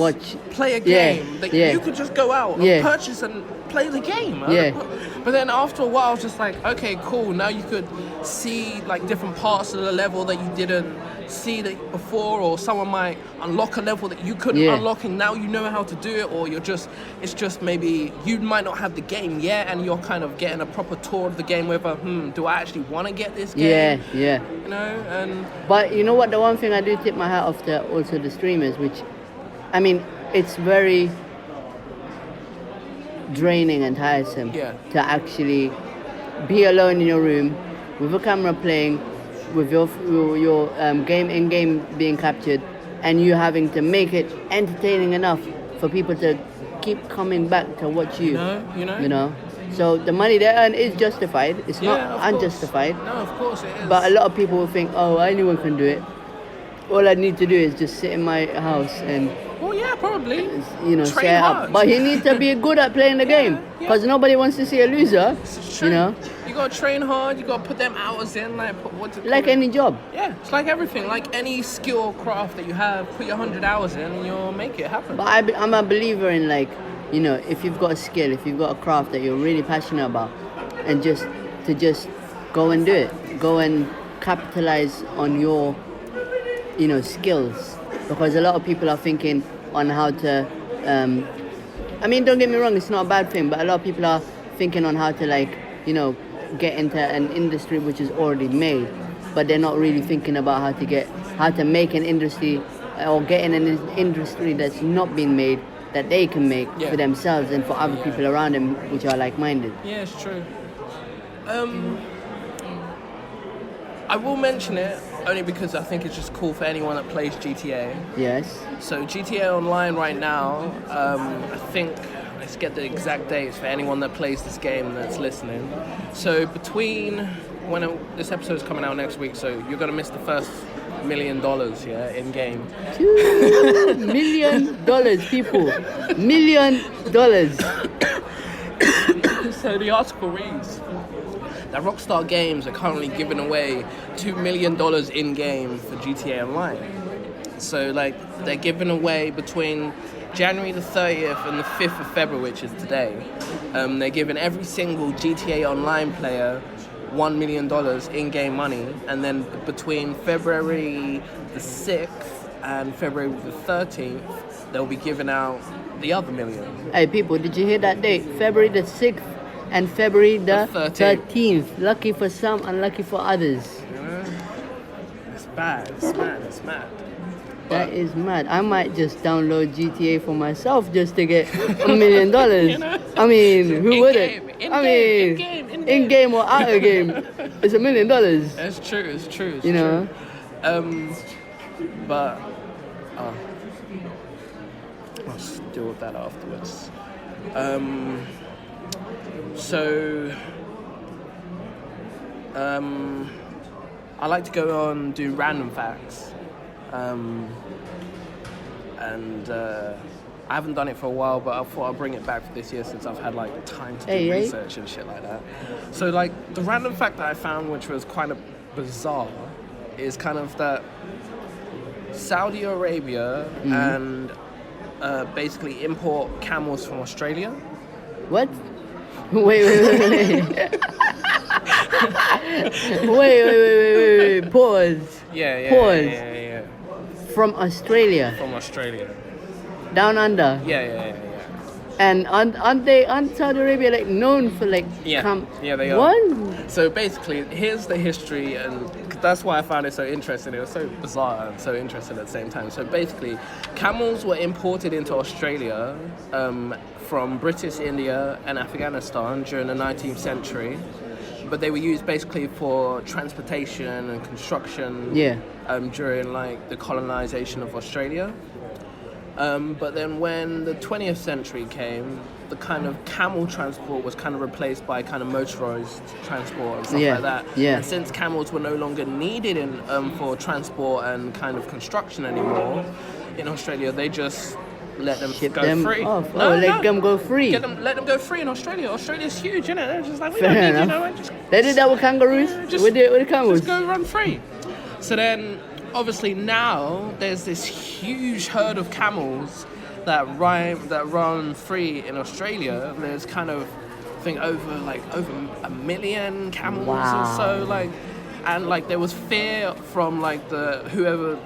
[SPEAKER 1] play a game that you could just go out and purchase and play the game? But then after a while, I was just like, okay, cool. Now you could see like different parts of the level that you didn't see that before, or someone might unlock a level that you couldn't unlock, and now you know how to do it, or it's just maybe you might not have the game yet, and you're kind of getting a proper tour of the game, whether do I actually want to get this game? You know, and
[SPEAKER 2] but you know what? The one thing I do tip my hat off to also the streamers, which, I mean, it's very draining and tiresome
[SPEAKER 1] Yeah.
[SPEAKER 2] to actually be alone in your room with a camera playing, with your game in-game being captured, and you having to make it entertaining enough for people to keep coming back to watch you.
[SPEAKER 1] You know.
[SPEAKER 2] So the money they earn is justified. It's
[SPEAKER 1] Yeah,
[SPEAKER 2] not
[SPEAKER 1] of course.
[SPEAKER 2] unjustified.
[SPEAKER 1] No, of course it is.
[SPEAKER 2] But a lot of people will think, oh, anyone can do it. All I need to do is just sit in my house and,
[SPEAKER 1] Well, yeah, probably.
[SPEAKER 2] say
[SPEAKER 1] Train
[SPEAKER 2] it up.
[SPEAKER 1] hard.
[SPEAKER 2] But you need to be good at playing the game,
[SPEAKER 1] yeah.
[SPEAKER 2] because nobody wants to see a loser.
[SPEAKER 1] It's true. You gotta train hard. You gotta put them hours in,
[SPEAKER 2] Like any job.
[SPEAKER 1] Yeah, it's like everything. Like any skill or craft that you have, put your 100 hours in, and you'll make it happen.
[SPEAKER 2] But I'm a believer in, like, if you've got a skill, if you've got a craft that you're really passionate about, and just go and do it. Go and capitalize on your, skills. Because a lot of people are thinking on how to, don't get me wrong, it's not a bad thing, but a lot of people are thinking on how to, get into an industry which is already made, but they're not really thinking about how to make an industry or get in an industry that's not been made, that they can make for themselves and for other people around them which are like-minded.
[SPEAKER 1] Yeah, it's true. I will mention it only because I think it's just cool for anyone that plays GTA.
[SPEAKER 2] Yes.
[SPEAKER 1] So GTA Online right now, I think, let's get the exact dates for anyone that plays this game that's listening. So between this episode is coming out next week, so you're gonna miss the first $1 million, in game.
[SPEAKER 2] $2 million, people. $1 million.
[SPEAKER 1] So the article reads that Rockstar Games are currently giving away $2 million in game for GTA Online. So they're giving away between January the 30th and the 5th of February, which is today. They're giving every single GTA Online player $1 million in-game money, and then between February the 6th and February the 13th, they'll be giving out the other $1 million.
[SPEAKER 2] Hey people, did you hear that date? February the 6th and February the 13th. Lucky for some, unlucky for others.
[SPEAKER 1] It's bad, it's mad.
[SPEAKER 2] That is mad. I might just download GTA for myself just to get $1 million. I mean, who wouldn't? In game or out of game, it's $1 million.
[SPEAKER 1] It's true. It's true. But I'll deal with that afterwards. I like to go on do random facts. I haven't done it for a while, but I thought I'd bring it back for this year since I've had time to do research and shit like that. So the random fact that I found, which was kind of bizarre, is kind of that Saudi Arabia and basically import camels from Australia.
[SPEAKER 2] What? Wait. Wait. Pause.
[SPEAKER 1] Yeah.
[SPEAKER 2] Pause.
[SPEAKER 1] Yeah.
[SPEAKER 2] From Australia.
[SPEAKER 1] From Australia.
[SPEAKER 2] Down under.
[SPEAKER 1] Yeah.
[SPEAKER 2] And aren't Saudi Arabia known for
[SPEAKER 1] Yeah, they are.
[SPEAKER 2] What?
[SPEAKER 1] So basically, here's the history, and that's why I found it so interesting. It was so bizarre and so interesting at the same time. So basically, camels were imported into Australia from British India and Afghanistan during the 19th century. But they were used basically for transportation and construction during the colonization of Australia. But then when the 20th century came, the kind of camel transport was kind of replaced by kind of motorized transport and stuff like that.
[SPEAKER 2] Yeah.
[SPEAKER 1] And since camels were no longer needed for transport and kind of construction anymore in Australia, they just let them go free.
[SPEAKER 2] Off. Let them go free.
[SPEAKER 1] Let them go free in Australia. Australia's huge, isn't it? They're just like, we
[SPEAKER 2] Fair
[SPEAKER 1] don't
[SPEAKER 2] enough.
[SPEAKER 1] need you,
[SPEAKER 2] They did that with kangaroos, with the camels.
[SPEAKER 1] Just go run free. So then, obviously now, there's this huge herd of camels that run free in Australia. There's kind of, I think, over 1 million camels or so. And there was fear from whoever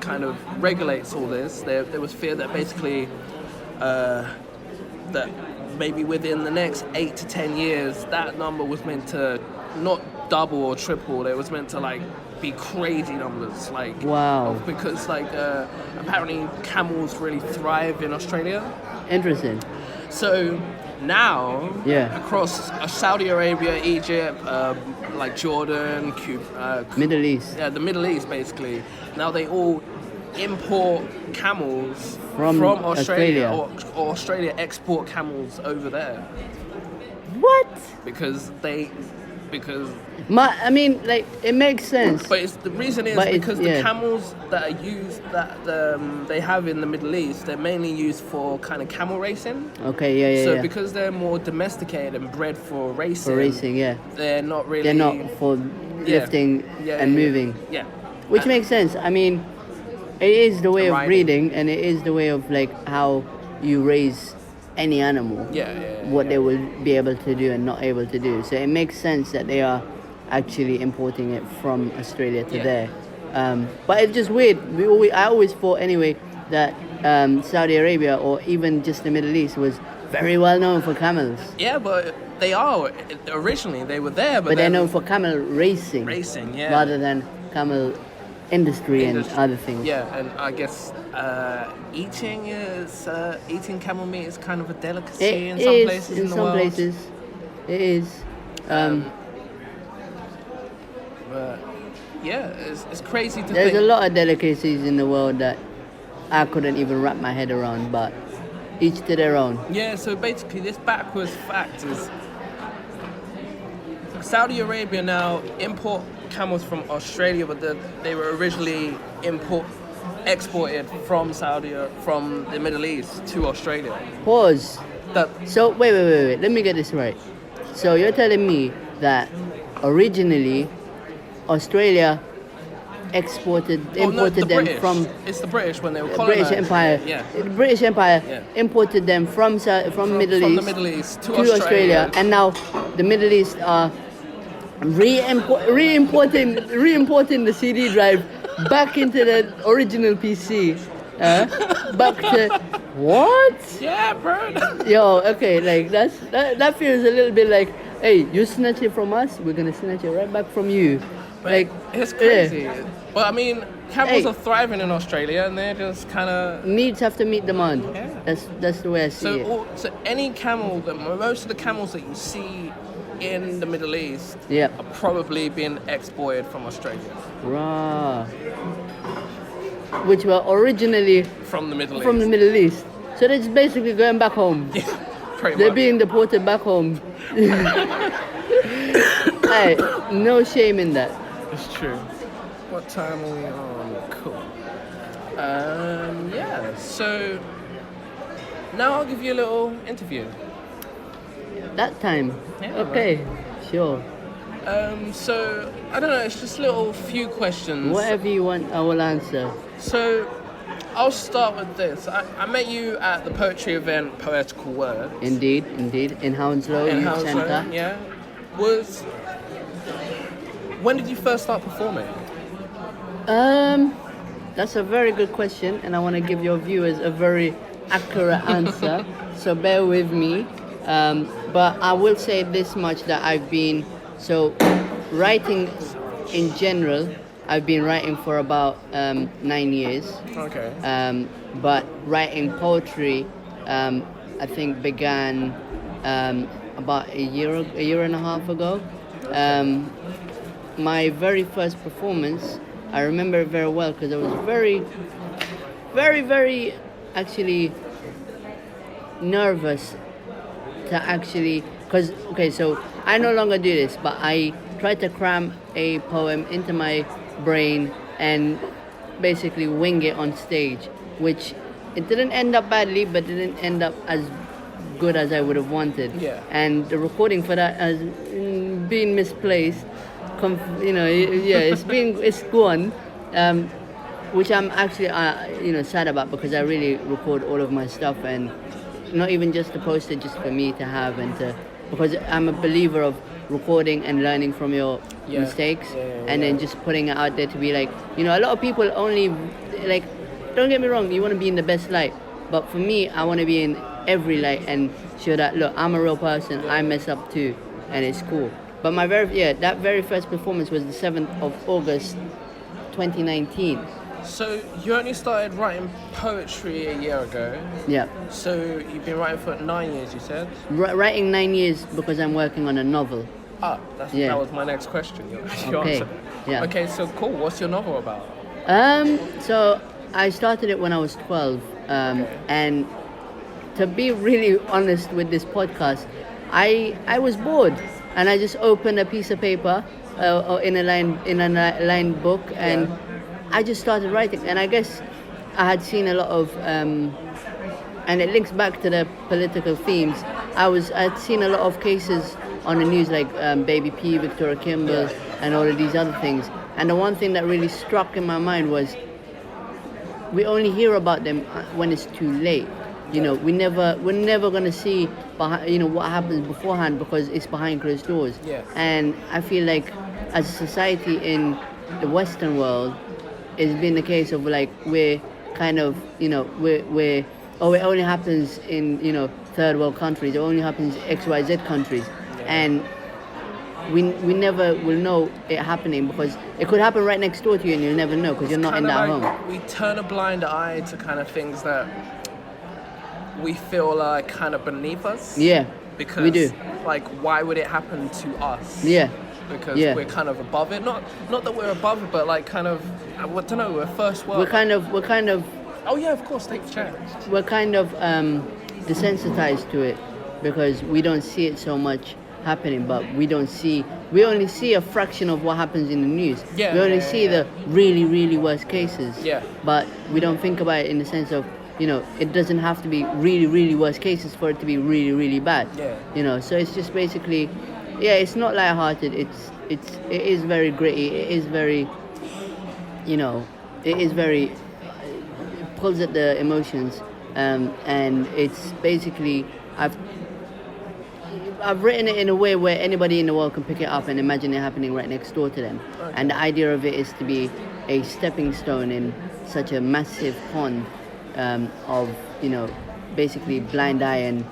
[SPEAKER 1] kind of regulates all this. There was fear that basically that maybe within the next 8 to 10 years, that number was meant to not double or triple. It was meant to be crazy numbers. Because apparently camels really thrive in Australia.
[SPEAKER 2] Interesting.
[SPEAKER 1] So Now,
[SPEAKER 2] Yeah.
[SPEAKER 1] across Saudi Arabia, Egypt, like Jordan, Cuba,
[SPEAKER 2] Middle East.
[SPEAKER 1] yeah, the Middle East basically. Now they all import camels
[SPEAKER 2] From
[SPEAKER 1] Australia,
[SPEAKER 2] Australia.
[SPEAKER 1] or Australia export camels over there
[SPEAKER 2] What?
[SPEAKER 1] because
[SPEAKER 2] I mean, like, it makes sense.
[SPEAKER 1] but the reason is
[SPEAKER 2] But it's-
[SPEAKER 1] because
[SPEAKER 2] yeah.
[SPEAKER 1] the camels that are used that they have in the Middle East, they're mainly used for kind of camel racing.
[SPEAKER 2] Okay, yeah,
[SPEAKER 1] So
[SPEAKER 2] yeah.
[SPEAKER 1] because they're more domesticated and bred for racing,
[SPEAKER 2] For racing, yeah.
[SPEAKER 1] they're not really.
[SPEAKER 2] They're not for
[SPEAKER 1] Yeah.
[SPEAKER 2] lifting
[SPEAKER 1] Yeah,
[SPEAKER 2] and
[SPEAKER 1] yeah, yeah.
[SPEAKER 2] moving.
[SPEAKER 1] Yeah.
[SPEAKER 2] Which makes sense. I mean, it is the way of
[SPEAKER 1] Riding.
[SPEAKER 2] breeding, and it is the way of like how you raise any animal.
[SPEAKER 1] Yeah, yeah,
[SPEAKER 2] What
[SPEAKER 1] yeah.
[SPEAKER 2] they will be able to do and not able to do. So it makes sense that they are actually importing it from Australia to
[SPEAKER 1] Yeah.
[SPEAKER 2] there. But it's just weird. I always thought anyway that Saudi Arabia or even just the Middle East was very well known for camels.
[SPEAKER 1] Yeah, but they are originally they were there,
[SPEAKER 2] But they're
[SPEAKER 1] then
[SPEAKER 2] known for camel racing.
[SPEAKER 1] racing. Yeah.
[SPEAKER 2] Rather than camel industry and
[SPEAKER 1] Industry.
[SPEAKER 2] other things.
[SPEAKER 1] Yeah, and I guess eating camel meat is kind of a delicacy
[SPEAKER 2] It
[SPEAKER 1] in some
[SPEAKER 2] is,
[SPEAKER 1] places
[SPEAKER 2] in
[SPEAKER 1] the
[SPEAKER 2] some
[SPEAKER 1] world.
[SPEAKER 2] places. It is.
[SPEAKER 1] But yeah, it's crazy to
[SPEAKER 2] There's
[SPEAKER 1] think.
[SPEAKER 2] a lot of delicacies in the world that I couldn't even wrap my head around, but each to their own.
[SPEAKER 1] Yeah, so basically this backwards fact is Saudi Arabia now import camels from Australia, but they were originally exported from from the Middle East to Australia.
[SPEAKER 2] Pause.
[SPEAKER 1] That
[SPEAKER 2] So, wait. Let me get this right. So, you're telling me that originally Australia imported
[SPEAKER 1] the
[SPEAKER 2] them
[SPEAKER 1] British.
[SPEAKER 2] from
[SPEAKER 1] It's the British when they were
[SPEAKER 2] the
[SPEAKER 1] colonized.
[SPEAKER 2] British Empire.
[SPEAKER 1] Yeah.
[SPEAKER 2] The British Empire
[SPEAKER 1] Yeah.
[SPEAKER 2] imported them from Middle
[SPEAKER 1] from
[SPEAKER 2] East
[SPEAKER 1] the Middle East to
[SPEAKER 2] Australia, and now the Middle East are re-importing the CD drive back into the original PC. Back to what?
[SPEAKER 1] Yeah, bro.
[SPEAKER 2] Yo, okay, like that feels a little bit like, hey, you snatch it from us, we're gonna snatch it right back from you. Like,
[SPEAKER 1] It's crazy.
[SPEAKER 2] yeah.
[SPEAKER 1] But I mean, camels
[SPEAKER 2] Hey.
[SPEAKER 1] are thriving in Australia, and they're just kind of.
[SPEAKER 2] Needs have to meet demand.
[SPEAKER 1] Yeah.
[SPEAKER 2] That's the way I see it.
[SPEAKER 1] So any camel, most of the camels that you see in the Middle East
[SPEAKER 2] Yeah.
[SPEAKER 1] are probably being exported from Australia,
[SPEAKER 2] Rah. Which were originally
[SPEAKER 1] from the Middle
[SPEAKER 2] from the
[SPEAKER 1] East.
[SPEAKER 2] Middle East. So they're just basically going back home.
[SPEAKER 1] Pretty
[SPEAKER 2] They're
[SPEAKER 1] much.
[SPEAKER 2] being deported back home. Hey, no shame in that.
[SPEAKER 1] It's true. What time are we on? Cool. Yeah. So now I'll give you a little interview.
[SPEAKER 2] That time.
[SPEAKER 1] Yeah,
[SPEAKER 2] Okay, sure.
[SPEAKER 1] So I don't know. It's just little few questions.
[SPEAKER 2] Whatever you want, I will answer.
[SPEAKER 1] So I'll start with this. I met you at the poetry event, Poetical Word.
[SPEAKER 2] Indeed, in Hounslow
[SPEAKER 1] in
[SPEAKER 2] Youth
[SPEAKER 1] Hounslow,
[SPEAKER 2] Centre.
[SPEAKER 1] yeah. When did you first start performing?
[SPEAKER 2] That's a very good question, and I want to give your viewers a very accurate answer. So bear with me. But I will say this much, that I've been writing in general. I've been writing for about 9 years.
[SPEAKER 1] Okay.
[SPEAKER 2] But writing poetry, I think began about a year and a half ago. My very first performance, I remember it very well because I was very actually nervous to actually, because okay, so I no longer do this, but I try to cram a poem into my brain and basically wing it on stage, which it didn't end up badly, but didn't end up as good as I would have wanted.
[SPEAKER 1] Yeah.
[SPEAKER 2] And the recording for that has been misplaced. It's gone. Which I'm actually sad about, because I really record all of my stuff, and not even just to post it just for me to have, because I'm a believer of recording and learning from your mistakes, and then just putting it out there to be like, a lot of people only like, don't get me wrong, you want to be in the best light, but for me, I want to be in every light and show that, look, I'm a real person, I mess up too, and it's cool. But that very first performance was the 7th of August 2019,
[SPEAKER 1] So you only started writing poetry a year ago.
[SPEAKER 2] Yeah.
[SPEAKER 1] So you've been writing for 9 years, you said?
[SPEAKER 2] Writing 9 years because I'm working on a novel.
[SPEAKER 1] That was my next question. You
[SPEAKER 2] Okay.
[SPEAKER 1] answered it.
[SPEAKER 2] Yeah.
[SPEAKER 1] Okay, so cool. What's your novel about?
[SPEAKER 2] So I started it when I was 12,
[SPEAKER 1] Okay.
[SPEAKER 2] and to be really honest with this podcast, I was bored, and I just opened a piece of paper or in a lined book, and I just started writing. And I guess I had seen a lot of, and it links back to the political themes. I'd seen a lot of cases on the news like Baby P, Victoria Kimball, and all of these other things. And the one thing that really struck in my mind was we only hear about them when it's too late. You know, we're never gonna see what happens beforehand because it's behind closed doors.
[SPEAKER 1] Yeah.
[SPEAKER 2] And I feel like as a society in the Western world, it's been the case of like we're kind of it only happens in third world countries. It only happens XYZ countries, and we never will know it happening because it could happen right next door to you and you'll never know because you're not in that home.
[SPEAKER 1] We turn a blind eye to kind of things that we feel are kind of beneath us.
[SPEAKER 2] Yeah,
[SPEAKER 1] Because
[SPEAKER 2] we do.
[SPEAKER 1] Like, why would it happen to us?
[SPEAKER 2] Yeah.
[SPEAKER 1] Because
[SPEAKER 2] Yeah.
[SPEAKER 1] we're kind of above it. Not that we're above it, but like kind of, I don't know, we're first world.
[SPEAKER 2] We're kind of
[SPEAKER 1] Oh yeah, of course, take the chance.
[SPEAKER 2] we're kind of desensitized to it because we don't see it so much happening, but we only see a fraction of what happens in the news.
[SPEAKER 1] Yeah,
[SPEAKER 2] we only
[SPEAKER 1] yeah,
[SPEAKER 2] see the really, really worst cases.
[SPEAKER 1] Yeah.
[SPEAKER 2] But we don't think about it in the sense of, it doesn't have to be really, really worst cases for it to be really, really bad.
[SPEAKER 1] Yeah.
[SPEAKER 2] So it's just basically, it's not lighthearted. It is very gritty. It is very, it pulls at the emotions, and it's basically I've written it in a way where anybody in the world can pick it up and imagine it happening right next door to them.
[SPEAKER 1] Okay.
[SPEAKER 2] And the idea of it is to be a stepping stone in such a massive pond of basically blind eye and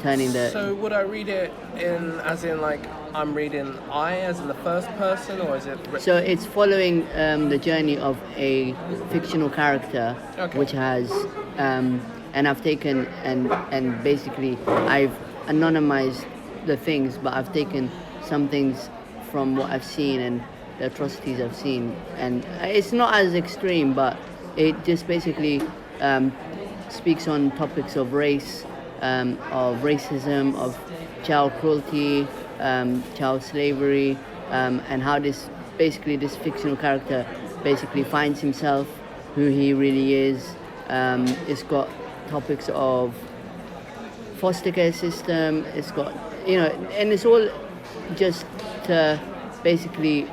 [SPEAKER 2] turning the.
[SPEAKER 1] So would I read it as in like I'm reading I as in the first person, or is it?
[SPEAKER 2] So it's following the journey of a fictional character,
[SPEAKER 1] Okay.
[SPEAKER 2] which has, and I've taken and basically I've anonymized the things, but I've taken some things from what I've seen and the atrocities I've seen, and it's not as extreme, but it just basically speaks on topics of race, of racism, of child cruelty, child slavery, and how this fictional character basically finds himself, who he really is. It's got topics of foster care system. It's got and it's all just to basically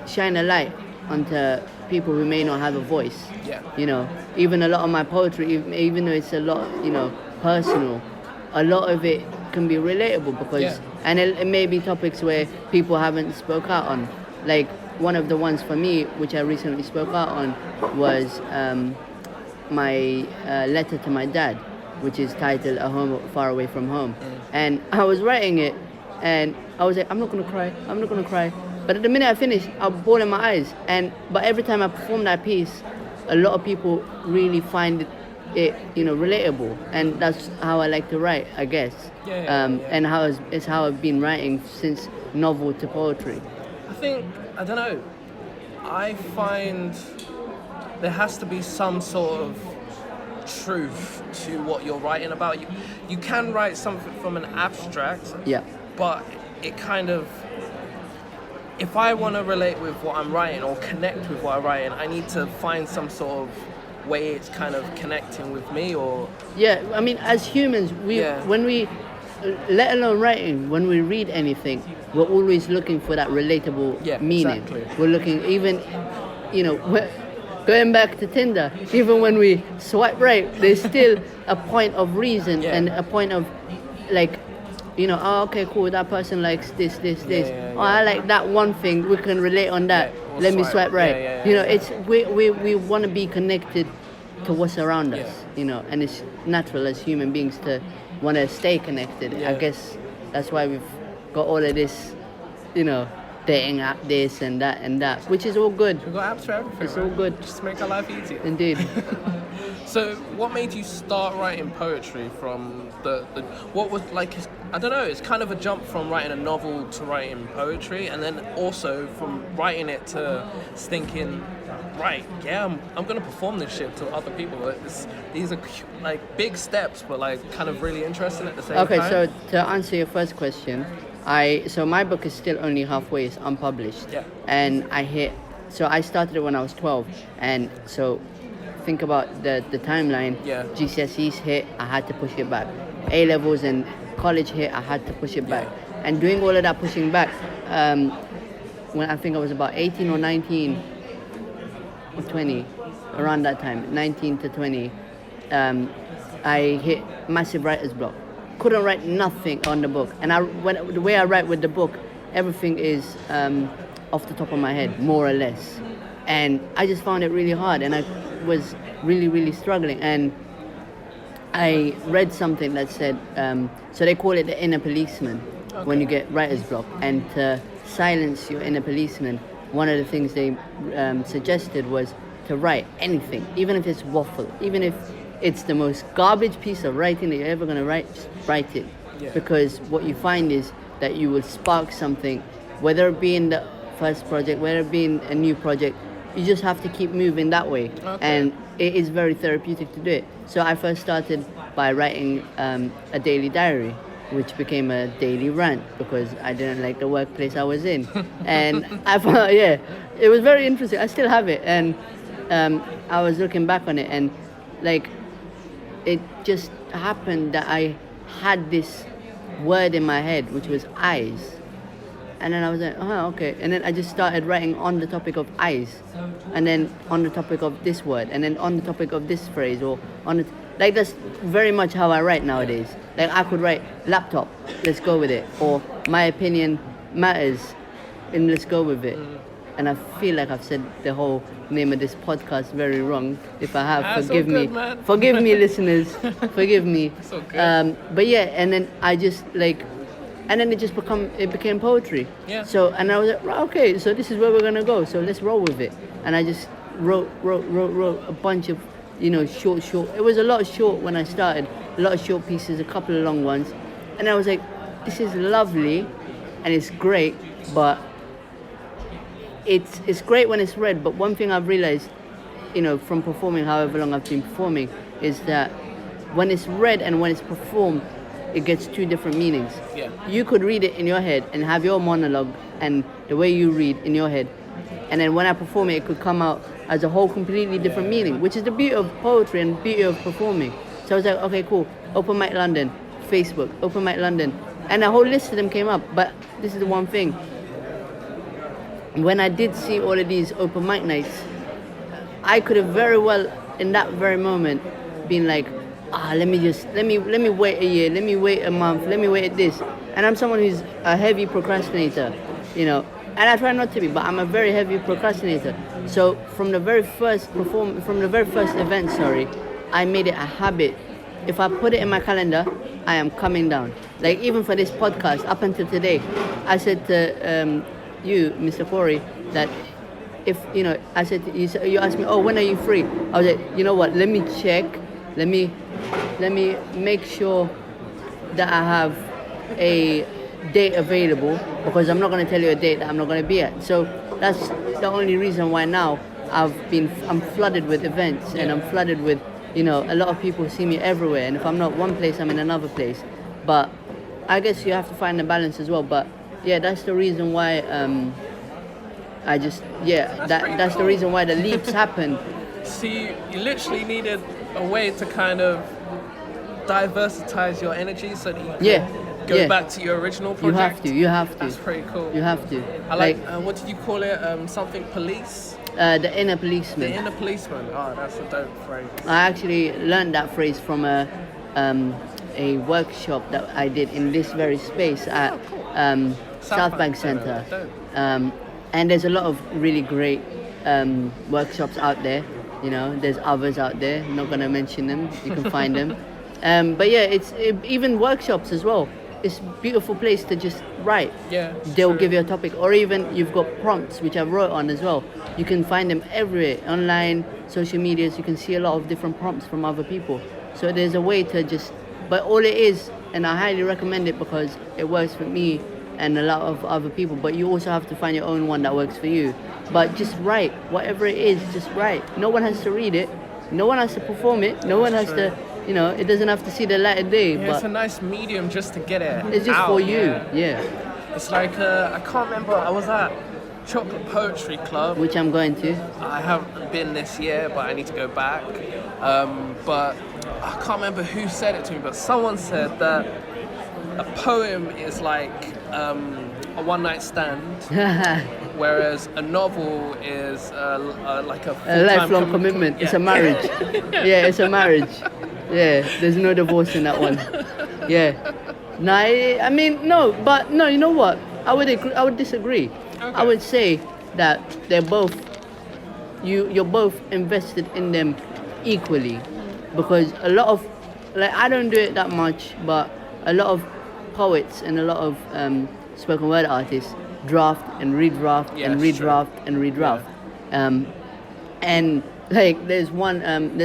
[SPEAKER 2] shine a light onto people who may not have a voice.
[SPEAKER 1] Yeah.
[SPEAKER 2] Even a lot of my poetry, even though it's a lot, personal, a lot of it can be relatable because, and it may be topics where people haven't spoke out on. Like one of the ones for me, which I recently spoke out on, was my letter to my dad, which is titled "A Home Far Away from Home." And I was writing it, and I was like, I'm not gonna cry. But at the minute I finished, I was bawling my eyes. But every time I perform that piece, a lot of people really find it relatable, and that's how I like to write, I guess. And it's how I've been writing since novel to poetry.
[SPEAKER 1] I don't know. I find there has to be some sort of truth to what you're writing about. You can write something from an abstract, but it kind of, if I want to relate with what I'm writing or connect with what I'm writing, I need to find some sort of way it's kind of connecting with me, or
[SPEAKER 2] I mean, as humans, when we, let alone writing, when we read anything, we're always looking for that relatable meaning.
[SPEAKER 1] Exactly.
[SPEAKER 2] We're looking, even we're going back to Tinder, even when we swipe right, there's still a point of reason and a point of like, oh, okay, cool, that person likes this. Oh, I like that one thing, we can relate on that. Let me swipe right. It's we want to be connected to what's around us, and it's natural as human beings to want to stay connected. I guess that's why we've got all of this, dating app this and that, which is all good.
[SPEAKER 1] We've got apps for everything.
[SPEAKER 2] It's
[SPEAKER 1] man.
[SPEAKER 2] all good.
[SPEAKER 1] Just to make our life easier.
[SPEAKER 2] Indeed.
[SPEAKER 1] So, what made you start writing poetry from the what was like? I don't know. It's kind of a jump from writing a novel to writing poetry, and then also from writing it to thinking, right? Yeah, I'm gonna perform this shit to other people. These are like big steps, but like kind of really interesting at the same time.
[SPEAKER 2] Okay, so to answer your first question, so my book is still only halfway. It's unpublished.
[SPEAKER 1] Yeah.
[SPEAKER 2] And I started it when I was 12, and so think about the timeline.
[SPEAKER 1] Yeah.
[SPEAKER 2] GCSEs hit, I had to push it back. A levels and college hit, I had to push it back. And doing all of that pushing back, when I think I was about 18 or 19 or 20, around that time, 19 to 20, I hit massive writer's block. Couldn't write nothing on the book. And the way I write with the book, everything is off the top of my head, more or less. And I just found it really hard, and I was really, really struggling. And I read something that said, so they call it the inner policeman when you get writer's block. And to silence your inner policeman, one of the things they suggested was to write anything, even if it's waffle, even if it's the most garbage piece of writing that you're ever going to write, just write it.
[SPEAKER 1] Yeah.
[SPEAKER 2] Because what you find is that you will spark something, whether it be in the first project, whether it be in a new project. You just have to keep moving that way.
[SPEAKER 1] Okay.
[SPEAKER 2] And it is very therapeutic to do it. So I first started by writing a daily diary, which became a daily rant because I didn't like the workplace I was in. And I found, it was very interesting. I still have it. And I was looking back on it, and like, it just happened that I had this word in my head, which was eyes. And then I was like, oh, okay. And then I just started writing on the topic of eyes, and then on the topic of this word, and then on the topic of this phrase, or on it. Like, that's very much how I write nowadays. Like, I could write laptop, let's go with it, or my opinion matters, and let's go with it. And I feel like I've said the whole name of this podcast very wrong. If I have, forgive me.
[SPEAKER 1] Man.
[SPEAKER 2] Forgive me, listeners. Forgive me.
[SPEAKER 1] It's all good.
[SPEAKER 2] But yeah, and then I just like. And then it became poetry.
[SPEAKER 1] Yeah.
[SPEAKER 2] So, and I was like, right, okay, so this is where we're gonna go. So let's roll with it. And I just wrote a bunch of, short. It was a lot short when I started, a lot of short pieces, a couple of long ones. And I was like, this is lovely, and it's great, but it's great when it's read. But one thing I've realized, from performing, however long I've been performing, is that when it's read and when it's performed, it gets two different meanings.
[SPEAKER 1] Yeah.
[SPEAKER 2] You could read it in your head and have your monologue and the way you read in your head. And then when I perform it could come out as a whole completely different meaning, which is the beauty of poetry and beauty of performing. So I was like, okay, cool. Open Mic London, Facebook, Open Mic London. And a whole list of them came up. But this is the one thing. When I did see all of these open mic nights, I could have very well, in that very moment, been like, let me wait a year, let me wait a month, let me wait this. And I'm someone who's a heavy procrastinator, and I try not to be, but I'm a very heavy procrastinator. So from the very first event, I made it a habit. If I put it in my calendar, I am coming down. Like, even for this podcast, up until today, I said to you, Mr. Kory, that if, I said, you asked me, when are you free? I was like, you know what, let me check, let me make sure that I have a date available, because I'm not going to tell you a date that I'm not going to be at. So that's the only reason why now I'm flooded with events, and I'm flooded with, a lot of people see me everywhere, and if I'm not one place, I'm in another place. But I guess you have to find the balance as well. But yeah, that's the reason why that's the reason why the leaps happen.
[SPEAKER 1] See, you literally needed a way to kind of diversitize your energy so that you can go back to your original project.
[SPEAKER 2] You have to.
[SPEAKER 1] That's pretty cool.
[SPEAKER 2] You have to.
[SPEAKER 1] I like what did you call it? Something police?
[SPEAKER 2] The inner policeman.
[SPEAKER 1] The inner policeman. Oh, that's a dope phrase. I
[SPEAKER 2] actually learned that phrase from a workshop that I did in this very space at South Bank Centre. And there's a lot of really great workshops out there. There's others out there. I'm not gonna mention them. You can find them. But yeah, even workshops as well. it's a beautiful place to just write.
[SPEAKER 1] Yeah,
[SPEAKER 2] They'll
[SPEAKER 1] true.
[SPEAKER 2] give you a topic, or even you've got prompts which I wrote on as well. You can find them everywhere, online, social medias. You can see a lot of different prompts from other people. So there's a way to just, but all it is, and I highly recommend it because it works for me and a lot of other people. But you also have to find your own one that works for you. But just write, whatever it is, just write. No one has to read it. No one has to perform it. No one has to, you know, it doesn't have to see the light of day.
[SPEAKER 1] Yeah,
[SPEAKER 2] but
[SPEAKER 1] it's a nice medium just to get it.
[SPEAKER 2] it's just
[SPEAKER 1] out,
[SPEAKER 2] for you,
[SPEAKER 1] Yeah.
[SPEAKER 2] yeah.
[SPEAKER 1] It's like I can't remember. I was at Chocolate Poetry Club.
[SPEAKER 2] Which I'm going to.
[SPEAKER 1] I haven't been this year, but I need to go back. But I can't remember who said it to me, but someone said that a poem is like a one-night stand, whereas a novel is like a
[SPEAKER 2] A
[SPEAKER 1] full-time
[SPEAKER 2] lifelong commitment.
[SPEAKER 1] Yeah.
[SPEAKER 2] It's a marriage. Yeah, it's a marriage. Yeah, there's no divorce in that one. Yeah. No, I mean, no, but no, you know what? I would disagree. I would say that they're both, you're both invested in them equally, because a lot of, like, I don't do it that much, but a lot of poets and a lot of spoken word artists draft and redraft
[SPEAKER 1] Yeah,
[SPEAKER 2] and
[SPEAKER 1] it's true.
[SPEAKER 2] redraft and redraft. And like there's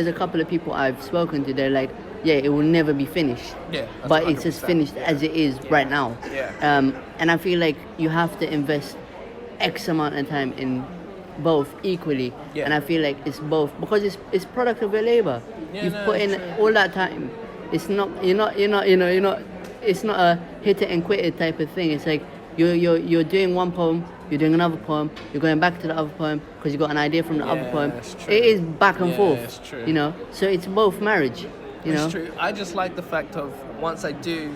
[SPEAKER 2] a couple of people I've spoken to, they're like, yeah, it will never be finished.
[SPEAKER 1] Yeah, that's
[SPEAKER 2] but it's just
[SPEAKER 1] 100%.
[SPEAKER 2] finished as it is right now.
[SPEAKER 1] Yeah.
[SPEAKER 2] And I feel like you have to invest X amount of time in both equally.
[SPEAKER 1] Yeah.
[SPEAKER 2] And I feel like it's both because it's product of your labor.
[SPEAKER 1] Yeah,
[SPEAKER 2] You've
[SPEAKER 1] no,
[SPEAKER 2] put in
[SPEAKER 1] true.
[SPEAKER 2] all that time. It's not you're not it's not a hit it and quit it type of thing. It's like you're doing one poem, you're doing another poem, you're going back to the other poem because you got an idea from the other
[SPEAKER 1] Yeah,
[SPEAKER 2] poem.
[SPEAKER 1] it's true.
[SPEAKER 2] It is back and
[SPEAKER 1] Yeah,
[SPEAKER 2] forth.
[SPEAKER 1] it's true.
[SPEAKER 2] You know, so it's both marriage. You know,
[SPEAKER 1] It's true. I just like the fact of once I do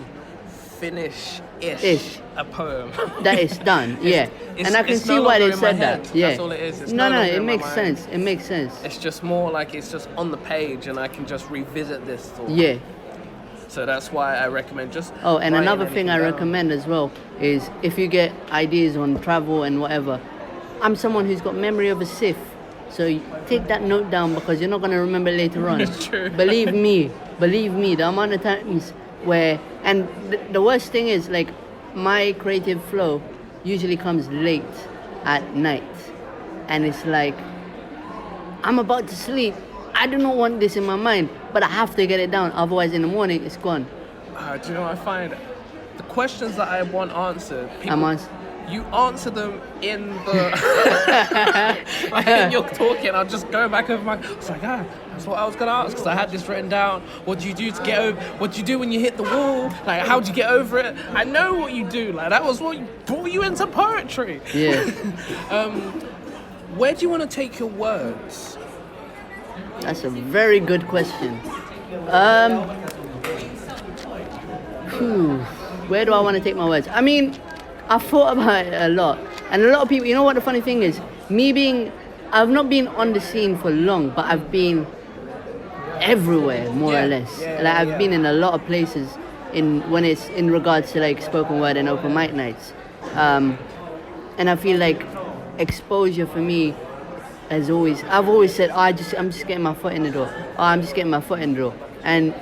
[SPEAKER 1] finish-ish
[SPEAKER 2] Ish.
[SPEAKER 1] a poem.
[SPEAKER 2] that is done. Yeah,
[SPEAKER 1] it's-
[SPEAKER 2] and I can
[SPEAKER 1] it's
[SPEAKER 2] see
[SPEAKER 1] no
[SPEAKER 2] why
[SPEAKER 1] longer
[SPEAKER 2] they
[SPEAKER 1] in my
[SPEAKER 2] said
[SPEAKER 1] head.
[SPEAKER 2] that. Yeah,
[SPEAKER 1] That's all it is. It's
[SPEAKER 2] no,
[SPEAKER 1] no longer
[SPEAKER 2] it
[SPEAKER 1] in my
[SPEAKER 2] makes
[SPEAKER 1] mind.
[SPEAKER 2] sense. It makes sense.
[SPEAKER 1] It's just more like it's just on the page and I can just revisit this thought.
[SPEAKER 2] Yeah.
[SPEAKER 1] So that's why I recommend just.
[SPEAKER 2] Oh, and
[SPEAKER 1] writing
[SPEAKER 2] another thing I
[SPEAKER 1] anything down.
[SPEAKER 2] recommend as well is if you get ideas on travel and whatever, I'm someone who's got memory of a sieve. So you take that note down because you're not going to remember later on.
[SPEAKER 1] It's true.
[SPEAKER 2] Believe me, the amount of times where, and the worst thing is like my creative flow usually comes late at night. And it's like, I'm about to sleep. I do not want this in my mind, but I have to get it down. Otherwise in the morning, it's gone.
[SPEAKER 1] Do you know what I find? The questions that I want answered, you answer them in the like when you're talking. I'll just go back over my. It's like that's what I was gonna ask because I had this written down. What do you do to get over? What do you do when you hit the wall? Like how do you get over it? I know what you do. Like that was what brought you into poetry.
[SPEAKER 2] Yeah.
[SPEAKER 1] Where do you want to take your words?
[SPEAKER 2] That's a very good question. Where do I want to take my words? I mean, I've thought about it a lot. And a lot of people, you know what the funny thing is? I've not been on the scene for long, but I've been everywhere, more
[SPEAKER 1] Yeah,
[SPEAKER 2] or less.
[SPEAKER 1] yeah,
[SPEAKER 2] Like I've
[SPEAKER 1] yeah.
[SPEAKER 2] been in a lot of places when it's in regards to like spoken word and open mic nights. And I feel like exposure for me I've always said, I'm just getting my foot in the door. Oh, I'm just getting my foot in the door. And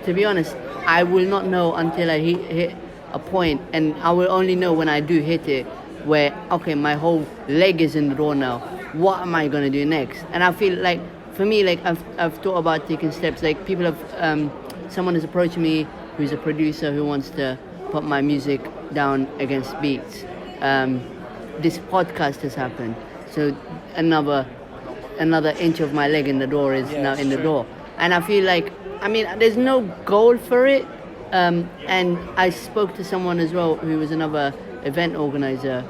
[SPEAKER 2] to be honest, I will not know until I hit a point, and I will only know when I do hit it, where, okay, my whole leg is in the door now. What am I gonna do next? And I feel like, for me, like I've thought about taking steps. Like people have, someone has approached me who's a producer who wants to put my music down against beats. This podcast has happened, so another inch of my leg in the door is now in the
[SPEAKER 1] true.
[SPEAKER 2] door. And I feel like, I mean, there's no goal for it. And I spoke to someone as well who was another event organizer,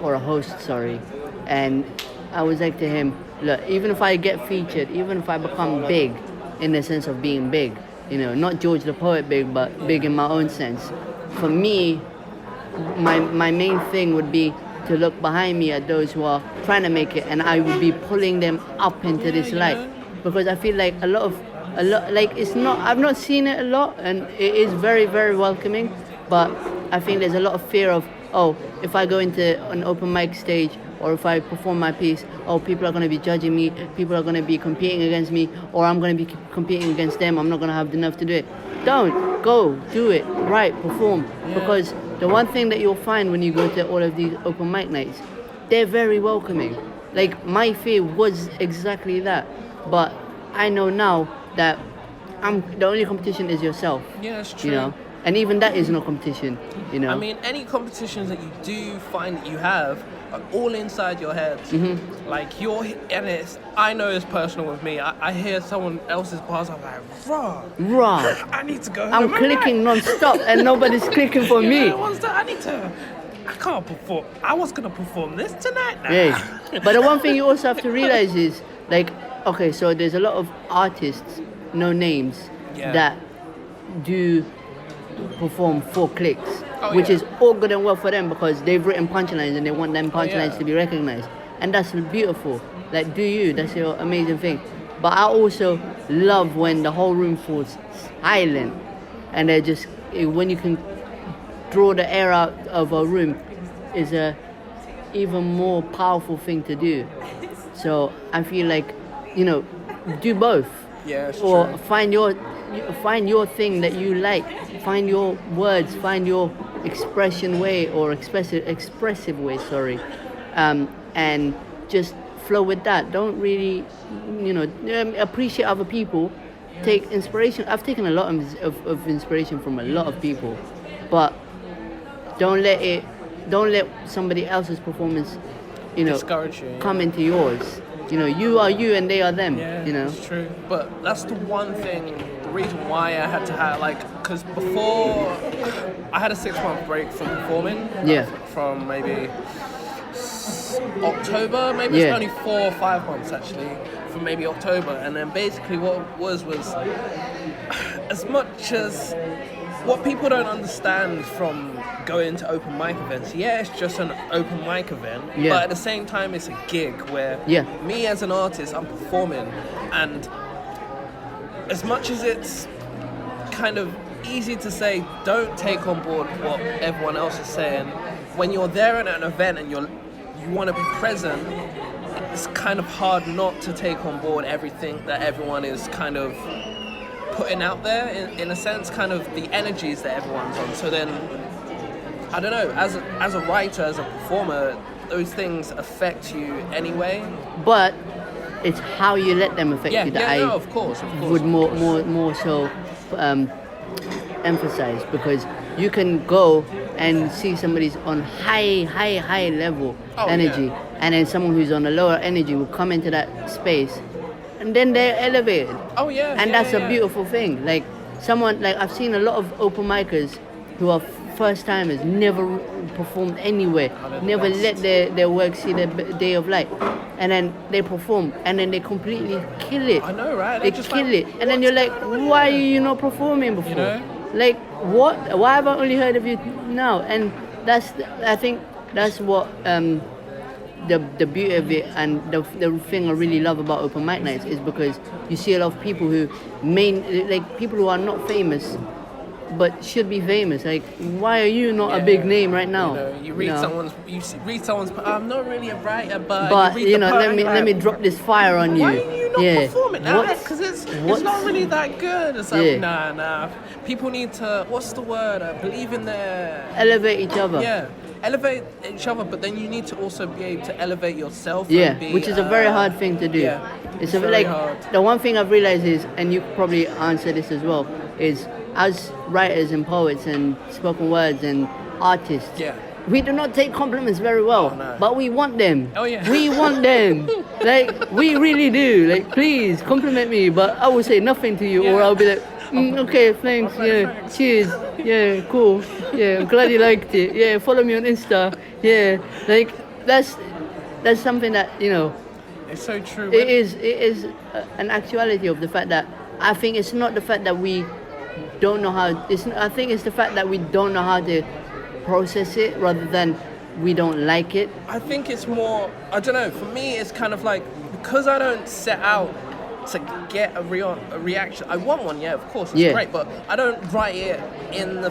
[SPEAKER 2] or a host, sorry. And I was like to him, look, even if I get featured, even if I become big, in the sense of being big, you know, not George the Poet big, but big in my own sense. For me, my main thing would be to look behind me at those who are trying to make it, and I would be pulling them up into this light, because I feel like a lot like it's not, I've not seen it a lot, and it is very, very welcoming, but I think there's a lot of fear of, oh, if I go into an open mic stage or or if I perform my piece, oh, people are going to be judging me, people are going to be competing against me, or I'm going to be competing against them, I'm not going to have the nerve to do it. Don't. Go. Do it. Right. Perform. Because the one thing that you'll find when you go to all of these open mic nights, they're very welcoming. Like, my fear was exactly that. But I know now that the only competition is yourself.
[SPEAKER 1] Yeah, that's true.
[SPEAKER 2] You know? And even that is no competition, you know.
[SPEAKER 1] I mean, any competitions that you do find that you have are all inside your head.
[SPEAKER 2] Mm-hmm.
[SPEAKER 1] Like, I know it's personal with me. I hear someone else's bars, I'm like,
[SPEAKER 2] Raw.
[SPEAKER 1] I need to go.
[SPEAKER 2] I'm clicking non-stop and nobody's clicking for me.
[SPEAKER 1] I can't perform. I was going to perform this tonight now.
[SPEAKER 2] Yeah. But the one thing you also have to realize is, like, okay, so there's a lot of artists, no names, that do perform for clicks, which is all good and well for them because they've written punchlines and they want them punchlines to be recognized, and that's beautiful. Like, do you? That's your amazing thing. But I also love when the whole room falls silent, and they're just, when you can draw the air out of a room, is a even more powerful thing to do. So I feel like, you know, do both.
[SPEAKER 1] Yeah, it's
[SPEAKER 2] or
[SPEAKER 1] true.
[SPEAKER 2] find your thing that you like. Find your words. Find your expression way or expressive way. Sorry, and just flow with that. Don't really, you know, appreciate other people. Take inspiration. I've taken a lot of inspiration from a lot of people, but don't let somebody else's performance, you know,
[SPEAKER 1] discourage you,
[SPEAKER 2] come into yours. You know, you are you and they are them.
[SPEAKER 1] Yeah,
[SPEAKER 2] you know,
[SPEAKER 1] it's true. But that's the one thing, the reason why I had to have, like, because before I had a 6-month break from performing.
[SPEAKER 2] Yeah.
[SPEAKER 1] From maybe October, maybe it's only 4 or 5 months actually, from maybe October. And then basically what was as much as what people don't understand from going to open mic events, it's just an open mic event, but at the same time it's a gig where me as an artist, I'm performing, and as much as it's kind of easy to say don't take on board what everyone else is saying, when you're there at an event and you want to be present, it's kind of hard not to take on board everything that everyone is kind of putting out there, in a sense, kind of the energies that everyone's on. So then, I don't know, as a writer, as a performer, those things affect you anyway.
[SPEAKER 2] But it's how you let them affect you that
[SPEAKER 1] of course.
[SPEAKER 2] would more so emphasize, because you can go and see somebody's on high level energy, and then someone who's on a lower energy will come into that space, and then they're elevated. And that's a beautiful thing. Like, someone, like, I've seen a lot of open micers who are first timers, never performed anywhere, never let their work see the day of light, and then they perform and then they completely kill it.
[SPEAKER 1] I know, right?
[SPEAKER 2] They just kill it, and then you're like, why are you not performing before?
[SPEAKER 1] You know?
[SPEAKER 2] Like, what? Why have I only heard of you now? And I think that's what the beauty of it, and the thing I really love about open mic nights is because you see a lot of people who people who are not famous but should be famous. Like, why are you not a big name right now?
[SPEAKER 1] You know, you read someone's. I'm not really a writer,
[SPEAKER 2] but you know, let me drop this fire on you.
[SPEAKER 1] Why are you not performing now? Because it's not really that good. It's like, nah. People need to, what's the word? Believe in their...
[SPEAKER 2] Elevate each other.
[SPEAKER 1] Yeah. Elevate each other, but then you need to also be able to elevate yourself.
[SPEAKER 2] Which is a very hard thing to do.
[SPEAKER 1] Yeah,
[SPEAKER 2] it's very hard. The one thing I've realized is, and you probably answer this as well, is as writers and poets and spoken words and artists, we do not take compliments very well, but we want them. We want them. Like, we really do. Like, please compliment me, but I will say nothing to you, or I'll be like, okay, thanks, cheers, cool, I'm glad you liked it, follow me on Insta, like, that's something that, you know,
[SPEAKER 1] it's so true.
[SPEAKER 2] It is an actuality of the fact that I think it's not the fact that we don't know how, I think it's the fact that we don't know how to process it rather than we don't like it.
[SPEAKER 1] I think it's more, I don't know, for me it's kind of like, because I don't set out to get a reaction. I want one, yeah, of course, it's great, but I don't write it in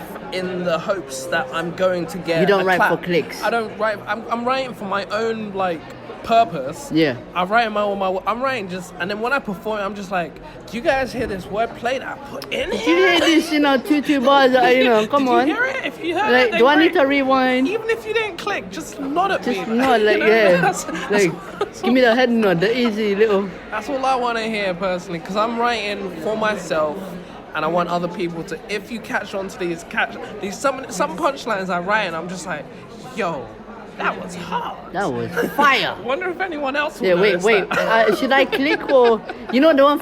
[SPEAKER 1] the hopes that I'm going to get.
[SPEAKER 2] You don't write
[SPEAKER 1] clap.
[SPEAKER 2] for clicks.
[SPEAKER 1] I don't write. I'm writing for my own like purpose.
[SPEAKER 2] Yeah.
[SPEAKER 1] I'm writing I'm writing just, and then when I perform, I'm just like, do you guys hear this wordplay that I put in
[SPEAKER 2] Did
[SPEAKER 1] here?
[SPEAKER 2] you hear this, 2 bars, come on.
[SPEAKER 1] Did you hear it? If you heard
[SPEAKER 2] Like,
[SPEAKER 1] it, then
[SPEAKER 2] do I
[SPEAKER 1] great.
[SPEAKER 2] need to rewind?
[SPEAKER 1] Even if you didn't click, just nod at me.
[SPEAKER 2] Just nod, like,
[SPEAKER 1] You know?
[SPEAKER 2] yeah.
[SPEAKER 1] That's
[SPEAKER 2] Give me the head nod, the easy little...
[SPEAKER 1] That's all I want to hear personally, because I'm writing for myself, and I want other people to. If you catch on to these some punchlines I write, and I'm just like, yo, that was hard.
[SPEAKER 2] That was fire.
[SPEAKER 1] I wonder if anyone else. Will
[SPEAKER 2] Yeah, wait.
[SPEAKER 1] notice that.
[SPEAKER 2] Should I click or... You know, the one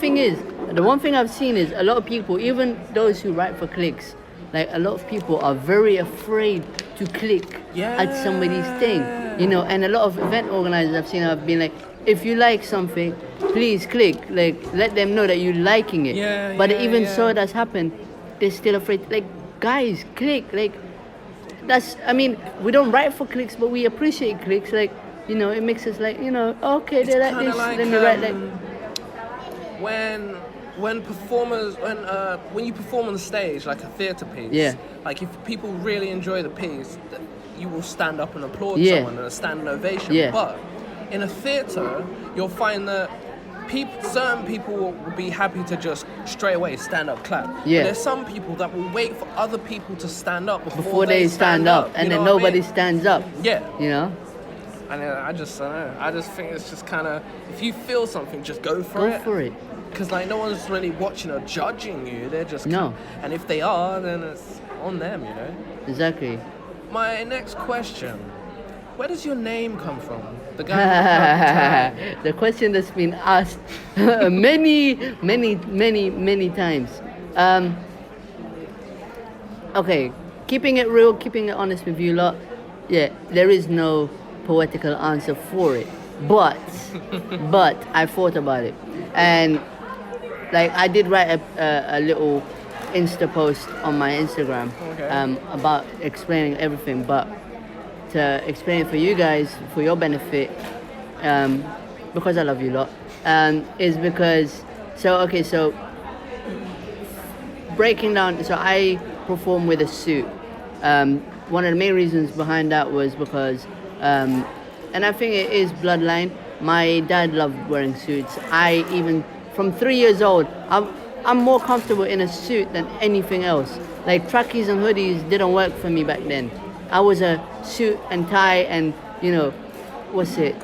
[SPEAKER 2] thing I've seen is a lot of people, even those who write for clicks, like a lot of people are very afraid to click at somebody's thing. And a lot of event organizers I've seen have been like, if you like something, please click. Like, let them know that you're liking it. But even so that's happened, they're still afraid. Like, guys, click. Like, we don't write for clicks, but we appreciate clicks. Like, it makes us like, okay, they like this,
[SPEAKER 1] like,
[SPEAKER 2] then we write like...
[SPEAKER 1] When you perform on the stage, like a theatre piece, like if people really enjoy the piece, you will stand up and applaud someone and a standing ovation. But in a theatre, you'll find that certain people will be happy to just straight away stand up, clap. But there's some people that will wait for other people to stand up before they stand up,
[SPEAKER 2] and then nobody stands up.
[SPEAKER 1] And I just think it's just kind of, if you feel something, just go for it.
[SPEAKER 2] Go for it.
[SPEAKER 1] Because like no one's really watching or judging you. They're just and if they are, then it's on them,
[SPEAKER 2] Exactly.
[SPEAKER 1] My next question: where does your name come from? The guy.
[SPEAKER 2] The question that's been asked many times. Okay, keeping it real, keeping it honest with you lot. Yeah, there is no poetical answer for it, but I thought about it, and like I did write a little Insta post on my Instagram about explaining everything, but to explain it for you guys, for your benefit, because I love you lot, is because so breaking down, so I perform with a suit. One of the main reasons behind that was because and I think it is bloodline. My dad loved wearing suits. I even from 3 years old, I'm more comfortable in a suit than anything else. Like trackies and hoodies didn't work for me back then. I was a suit and tie and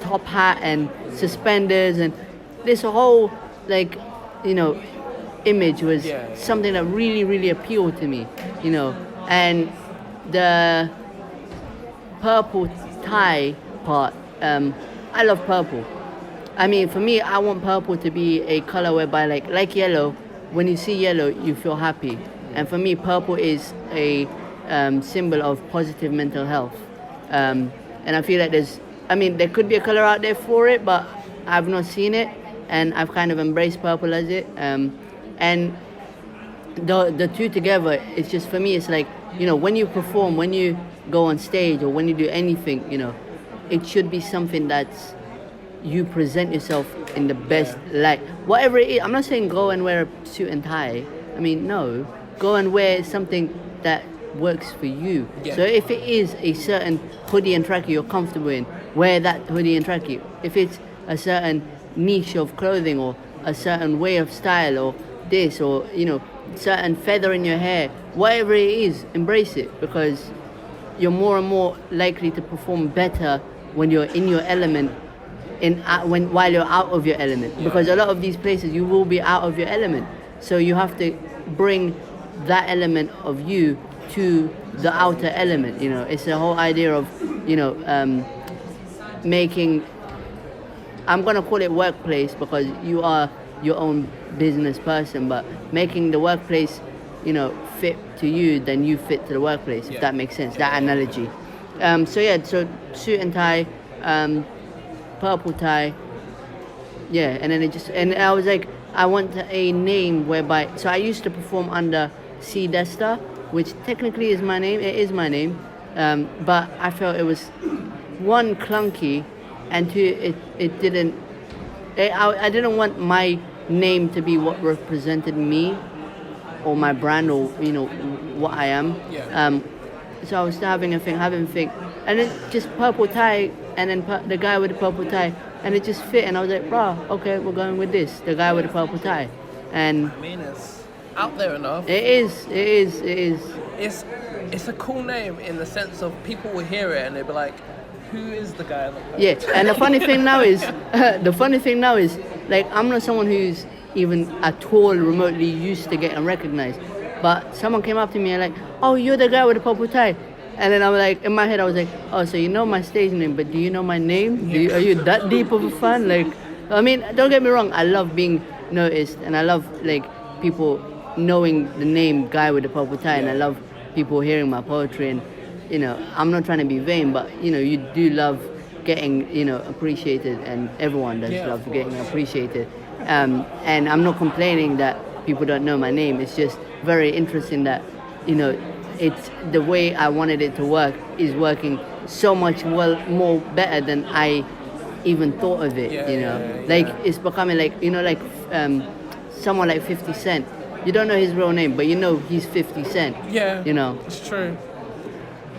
[SPEAKER 2] top hat and suspenders, and this whole image was something that really, really appealed to me, and the purple tie part, I love purple. I mean, for me, I want purple to be a color whereby like yellow, when you see yellow, you feel happy. And for me, purple is a symbol of positive mental health. And I feel like there could be a color out there for it, but I've not seen it, and I've kind of embraced purple as it. And the two together, it's just, for me, it's like, when you perform, when you go on stage, or when you do anything, it should be something that's, you present yourself in the best light. Whatever it is, I'm not saying go and wear a suit and tie. I mean, no. Go and wear something that works for you. So if it is a certain hoodie and trackie you're comfortable in, wear that hoodie and trackie. If it's a certain niche of clothing, or a certain way of style, or this, or certain feather in your hair, whatever it is, embrace it, because you're more and more likely to perform better when you're in your element, while you're out of your element. Because a lot of these places you will be out of your element, so you have to bring that element of you to the outer element. It's the whole idea of making, I'm gonna call it workplace because you are your own business person, but making the workplace fit to you than you fit to the workplace, if that makes sense, that analogy. So suit and tie, purple tie, and then and I was like, I want a name whereby, so I used to perform under C Desta, which technically is my name, it is my name, but I felt it was, one, clunky, and two, I didn't want my name to be what represented me or my brand or what I am.
[SPEAKER 1] Yeah.
[SPEAKER 2] So I was still having a think, and then just purple tie, and then the guy with the purple tie, and it just fit, and I was like, bro, okay, we're going with this, the guy with the purple tie, and
[SPEAKER 1] I mean, it's out there enough.
[SPEAKER 2] it is.
[SPEAKER 1] It's a cool name in the sense of people will hear it and they'll be like, who is the guy?
[SPEAKER 2] Yeah, and the funny thing now is, like, I'm not someone who's even at all remotely used to getting recognized. But someone came up to me and like, oh, you're the guy with the purple tie. And then I'm like, in my head, I was like, oh, so you know my stage name, but do you know my name? Are you that deep of a fan? Like, I mean, don't get me wrong, I love being noticed, and I love like people knowing the name guy with the purple tie, and I love people hearing my poetry. And I'm not trying to be vain, but you do love getting appreciated, and everyone does love getting appreciated. And I'm not complaining that people don't know my name. It's just very interesting that it's the way I wanted it to work is working so much more better than I even thought of it. It's becoming like someone like 50 Cent. You don't know his real name, but he's 50 Cent.
[SPEAKER 1] Yeah, it's true.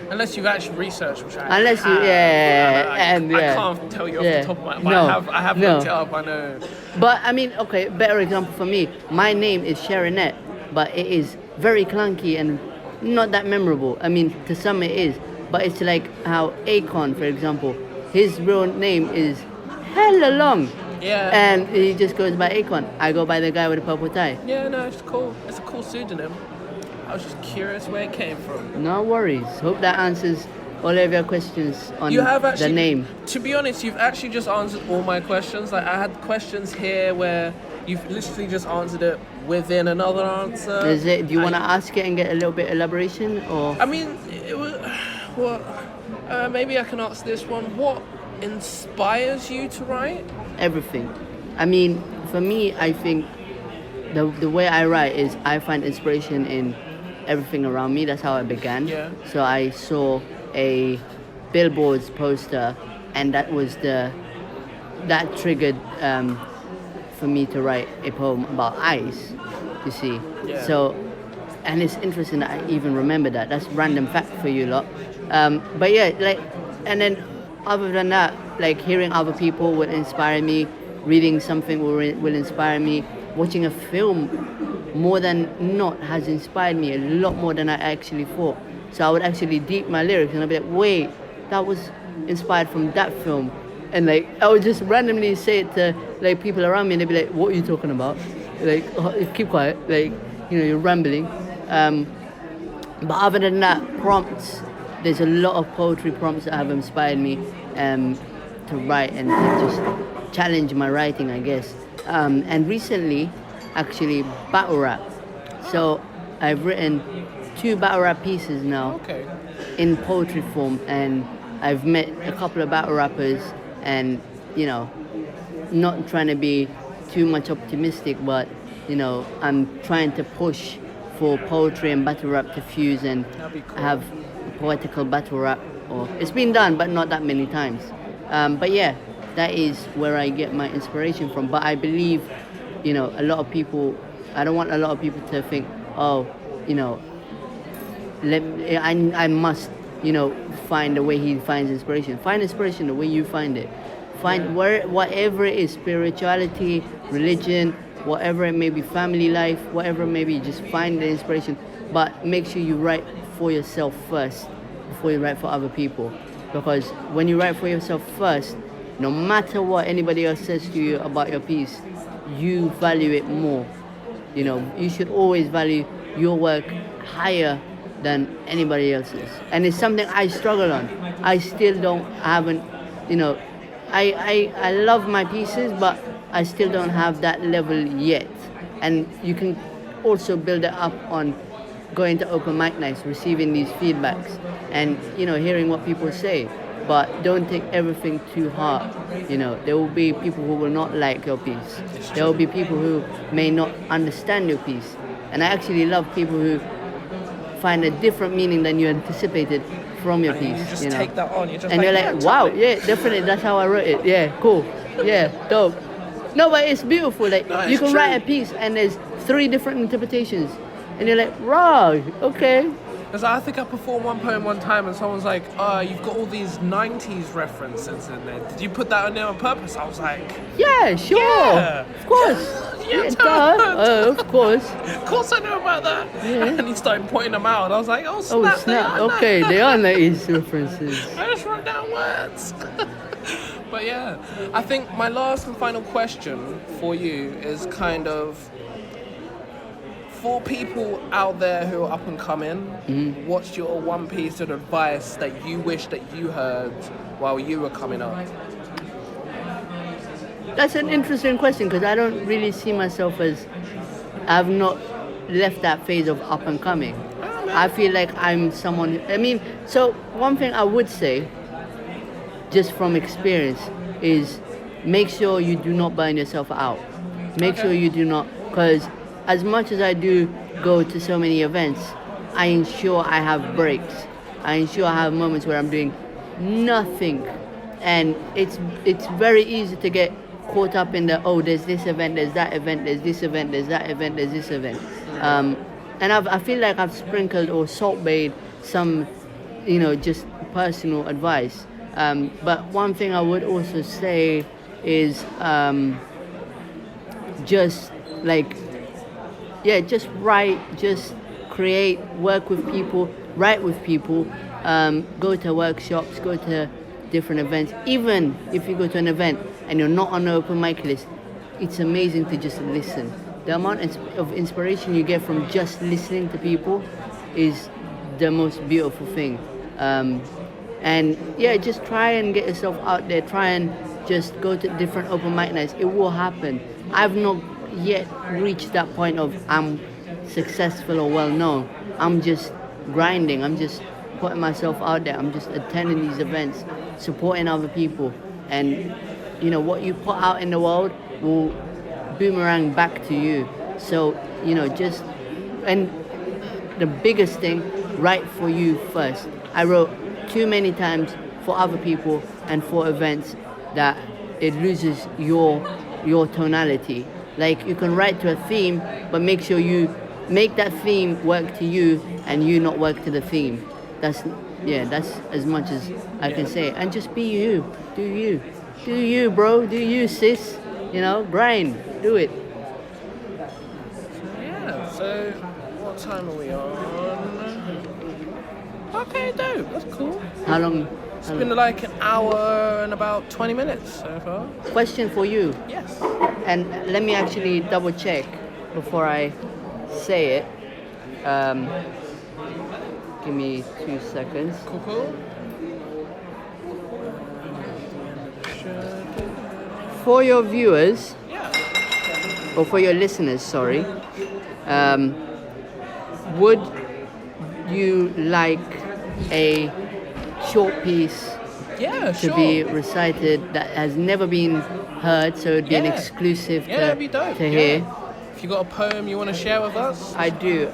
[SPEAKER 1] Unless you've actually researched, which I
[SPEAKER 2] Unless
[SPEAKER 1] have.
[SPEAKER 2] you,
[SPEAKER 1] I can't tell you off the top of my head.
[SPEAKER 2] No,
[SPEAKER 1] I have looked it up, I know.
[SPEAKER 2] But I mean, okay, better example for me. My name is Sharonette, but it is very clunky and not that memorable. I mean, to some it is, but it's like how Akon, for example, his real name is hella long.
[SPEAKER 1] Yeah.
[SPEAKER 2] And he just goes by Akon. I go by the guy with the purple tie.
[SPEAKER 1] Yeah, no, it's cool. It's a cool pseudonym. I was just curious where it came from.
[SPEAKER 2] No worries. Hope that answers all of your questions on the name.
[SPEAKER 1] To be honest, you've actually just answered all my questions. Like, I had questions here where you've literally just answered it within another answer.
[SPEAKER 2] Is it? Do you want to ask it and get a little bit elaboration, or?
[SPEAKER 1] I mean, it was. Maybe I can ask this one. What inspires you to write?
[SPEAKER 2] Everything. I mean, for me, I think the way I write is I find inspiration in everything around me. That's how I began.
[SPEAKER 1] Yeah.
[SPEAKER 2] So I saw a billboards poster, and that triggered for me to write a poem about ice. You see.
[SPEAKER 1] Yeah.
[SPEAKER 2] So, and it's interesting that I even remember that. That's random fact for you lot. But yeah, like, and then other than that, like hearing other people will inspire me. Reading something will inspire me. Watching a film more than not has inspired me a lot more than I actually thought. So I would actually deep my lyrics and I'd be like, wait, that was inspired from that film. And like I would just randomly say it to like people around me and they'd be like, what are you talking about? Like, keep quiet, like, you're rambling. But other than that, prompts, there's a lot of poetry prompts that have inspired me to write and to just challenge my writing, I guess. And recently, actually, battle rap. So I've written 2 battle rap pieces now in poetry form, and I've met a couple of battle rappers, and not trying to be too much optimistic, but I'm trying to push for poetry and battle rap to fuse and have a poetical battle rap. Or it's been done, but not that many times. But yeah, that is where I get my inspiration from. But I believe, a lot of people, I don't want a lot of people to think, oh, I must, find the way he finds inspiration. Find inspiration the way you find it. Find whatever it is, spirituality, religion, whatever it may be, family life, whatever it may be, just find the inspiration. But make sure you write for yourself first before you write for other people. Because when you write for yourself first, no matter what anybody else says to you about your piece, you value it more. You should always value your work higher than anybody else's. And it's something I struggle on. I still haven't, I love my pieces, but I still don't have that level yet. And you can also build it up on going to open mic nights, receiving these feedbacks, and hearing what people say. But don't take everything too hard. There will be people who will not like your piece. There will be people who may not understand your piece. And I actually love people who find a different meaning than you anticipated from your piece.
[SPEAKER 1] You just take that on.
[SPEAKER 2] You're like, wow, yeah, definitely, that's how I wrote it. Yeah, cool. Yeah, dope. No, but it's beautiful. Like
[SPEAKER 1] No,
[SPEAKER 2] you
[SPEAKER 1] it's
[SPEAKER 2] can
[SPEAKER 1] true.
[SPEAKER 2] write a piece and there's 3 different interpretations, and you're like, wow, okay.
[SPEAKER 1] Because I think I performed one poem one time and someone's like, you've got all these 90s references in there. Did you put that in there on purpose? I was like,
[SPEAKER 2] Yeah, sure.
[SPEAKER 1] Yeah.
[SPEAKER 2] Of course.
[SPEAKER 1] Yeah,
[SPEAKER 2] Of course.
[SPEAKER 1] of course I know about that.
[SPEAKER 2] Yeah.
[SPEAKER 1] And he started pointing them out and I was like, oh snap,
[SPEAKER 2] Oh,
[SPEAKER 1] they
[SPEAKER 2] snap.
[SPEAKER 1] are
[SPEAKER 2] Okay,
[SPEAKER 1] that.
[SPEAKER 2] they are 90s references.
[SPEAKER 1] I just wrote down words. But yeah, I think my last and final question for you is kind of, for people out there who are up and coming, what's your one piece of advice that you wish that you heard while you were coming up?
[SPEAKER 2] That's an interesting question because I don't really see myself as, I've not left that phase of up and coming. I feel like I'm someone, so one thing I would say, just from experience, is make sure you do not burn yourself out. Make sure you do not, because as much as I do go to so many events, I ensure I have breaks. I ensure I have moments where I'm doing nothing. And it's very easy to get caught up in the, there's this event, there's that event, there's this event, there's that event, there's this event. And I feel like I've sprinkled or salt bayed some, just personal advice. But one thing I would also say is just write, just create, work with people, write with people, go to workshops, go to different events. Even if you go to an event and you're not on the open mic list, it's amazing to just listen. The amount of inspiration you get from just listening to people is the most beautiful thing. And yeah, just try and get yourself out there. Try and just go to different open mic nights. It will happen. I've not yet reached that point of I'm successful or well known. I'm just grinding. I'm just putting myself out there. I'm just attending these events, supporting other people. And what you put out in the world will boomerang back to you. So, and the biggest thing, write for you first. I wrote too many times for other people and for events that it loses your tonality. Like you can write to a theme, but make sure you make that theme work to you and you not work to the theme. That's as much as I can say. And just be you. Do you, bro. Do you, sis. Grind. Do it.
[SPEAKER 1] Yeah, so what time are we on? Okay, dope. That's cool.
[SPEAKER 2] How long?
[SPEAKER 1] It's been like an hour and about 20 minutes so far.
[SPEAKER 2] Question for you.
[SPEAKER 1] Yes.
[SPEAKER 2] And let me actually double check before I say it. Give me 2 seconds.
[SPEAKER 1] Cool.
[SPEAKER 2] For your viewers,
[SPEAKER 1] Yeah.
[SPEAKER 2] or for your listeners, sorry, would you like a short piece
[SPEAKER 1] Yeah,
[SPEAKER 2] to
[SPEAKER 1] sure.
[SPEAKER 2] be recited that has never been heard, so it'd be an
[SPEAKER 1] Yeah.
[SPEAKER 2] exclusive
[SPEAKER 1] Yeah, that'd be dope.
[SPEAKER 2] to hear?
[SPEAKER 1] Yeah. If you got a poem you want to share with us?
[SPEAKER 2] I do.